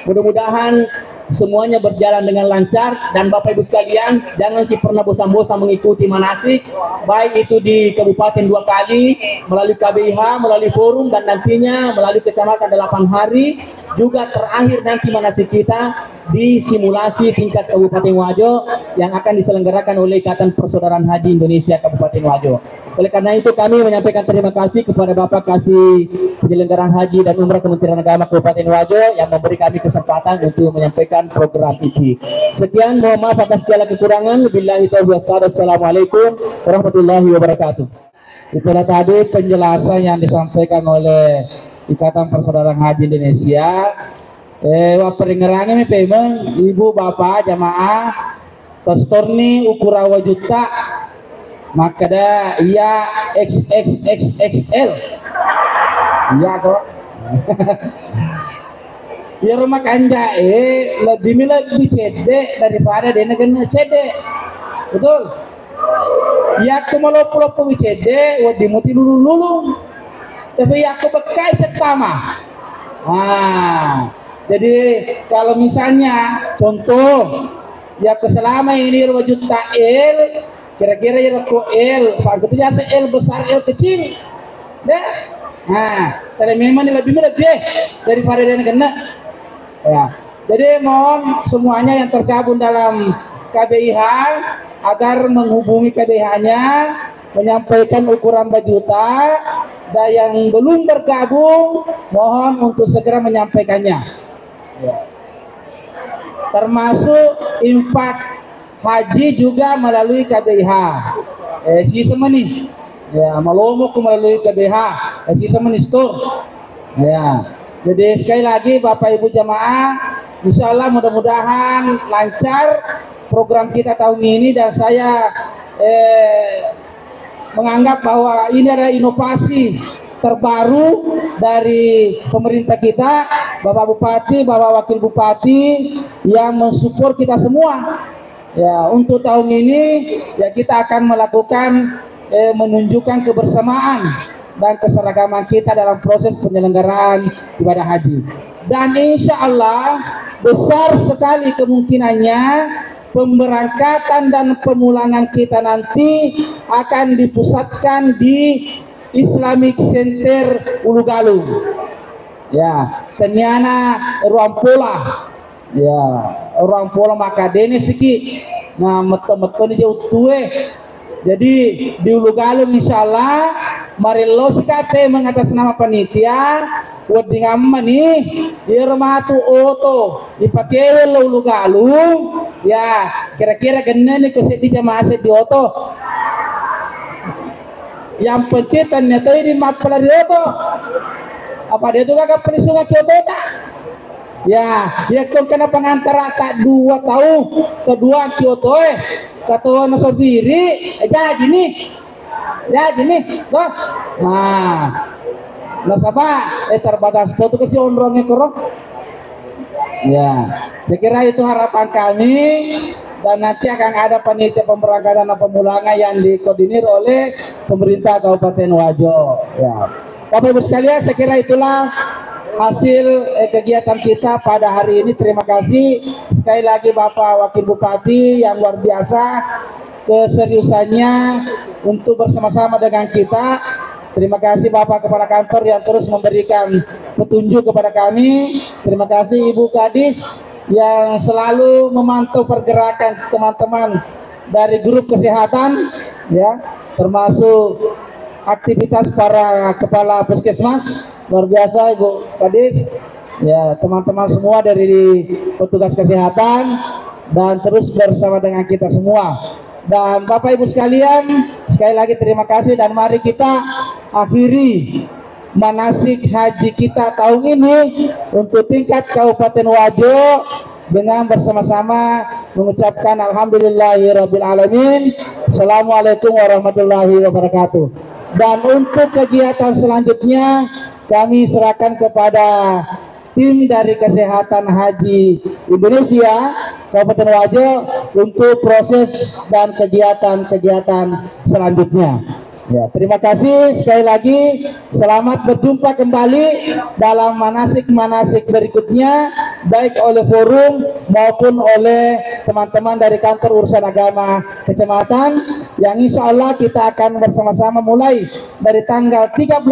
Mudah-mudahan semuanya berjalan dengan lancar, dan Bapak Ibu sekalian jangan pernah bosan-bosan mengikuti manasik, baik itu di kabupaten 2 kali melalui KBIH, melalui forum, dan nantinya melalui kecamatan 8 hari, juga terakhir nanti manasik kita di simulasi tingkat Kabupaten Wajo yang akan diselenggarakan oleh Ikatan Persaudaraan Haji Indonesia Kabupaten Wajo. Oleh karena itu kami menyampaikan terima kasih kepada Bapak Kasih Penyelenggaraan Haji dan Umrah Kementerian Agama Kabupaten Wajo yang memberi kami kesempatan untuk menyampaikan program ini. Sekian, mohon maaf atas segala kekurangan. Wabillahi taufiq. Assalamualaikum warahmatullahi wabarakatuh. Itulah tadi penjelasan yang disampaikan oleh Ikatan Persaudaraan Haji Indonesia. Peringerannya memang ibu bapak jamaah pastorni ukuran wajuta maka dah iya XXXXL iya kok. Ya rumah kanja lebih cedek daripada dia kena cedek, betul ya. Kemelopo cedek wadi muti lulu tapi ya kebekai pertama. Jadi kalau misalnya contoh ya keselama ini wajud L, kira-kira ya L, Pak Ketua L besar L kecil, deh. Tapi memang ini lebih daripada dia kena. Ya. Jadi mohon semuanya yang tergabung dalam KBIH agar menghubungi KBIH-nya, menyampaikan ukuran bajuta, dan yang belum bergabung mohon untuk segera menyampaikannya. Ya. Termasuk infak haji juga melalui KBIH. Si semeni, ya malomok melalui KBIH. Si semeni store. Ya. Jadi sekali lagi Bapak Ibu jamaah, insya Allah mudah-mudahan lancar program kita tahun ini, dan saya menganggap bahwa ini adalah inovasi terbaru dari pemerintah kita, Bapak Bupati, Bapak Wakil Bupati yang mensupport kita semua. Ya, untuk tahun ini ya kita akan melakukan menunjukkan kebersamaan dan keseragaman kita dalam proses penyelenggaraan ibadah haji. Dan insya Allah besar sekali kemungkinannya pemberangkatan dan pemulangan kita nanti akan dipusatkan di
Islamic Center Ulu Galung. Ya, ternyata ruang pola. Ya, ruang pola makadene siki. Nah, meto-meto ni jauh tue. Jadi di Ulu Galung insyaallah mari lo sikate mengatas nama panitia wedi ngamma nih di rumah tu oto dipakai lo Ulu Galung ya kira-kira genne nih kusik di jamaah di oto yang penting ternyata ini mapala di oto apa dia tuh kakak perisunga Kyoto tak ya dia kena pengantara tak 2 tahun kedua Kyoto ketua masuk diri jadi nih loh nah nasabah terbatas itu kasih ondrongnya korong ya saya kira itu harapan kami dan nanti akan ada panitia pemberangkatan dan pemulangan yang dikoordinir oleh pemerintah Kabupaten Wajo ya Bapak Ibu sekalian saya kira itulah hasil kegiatan kita pada hari ini. Terima kasih sekali lagi Bapak Wakil Bupati yang luar biasa keseriusannya untuk bersama-sama dengan kita. Terima kasih Bapak Kepala Kantor yang terus memberikan petunjuk kepada kami. Terima kasih Ibu Kadis yang selalu memantau pergerakan teman-teman dari grup kesehatan ya, termasuk aktivitas para kepala puskesmas. Luar biasa Ibu Kadis ya, teman-teman semua dari petugas kesehatan dan terus bersama dengan kita semua. Dan Bapak Ibu sekalian sekali lagi terima kasih dan mari kita akhiri manasik haji kita tahun ini untuk tingkat Kabupaten Wajo dengan bersama-sama mengucapkan alhamdulillahirabbil alamin. Assalamualaikum warahmatullahi wabarakatuh. Dan untuk kegiatan selanjutnya kami serahkan kepada tim dari Kesehatan Haji Indonesia Kabupaten Wajo untuk proses dan kegiatan-kegiatan selanjutnya. Ya, terima kasih sekali lagi. Selamat berjumpa kembali dalam manasik-manasik berikutnya, baik oleh forum maupun oleh teman-teman dari kantor urusan agama kecamatan, yang insya Allah kita akan bersama-sama mulai dari tanggal 13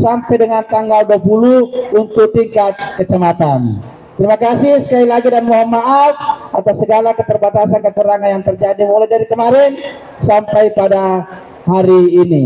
sampai dengan tanggal 20 untuk tingkat kecamatan. Terima kasih sekali lagi dan mohon maaf atas segala keterbatasan kekurangan yang terjadi mulai dari kemarin sampai pada hari ini.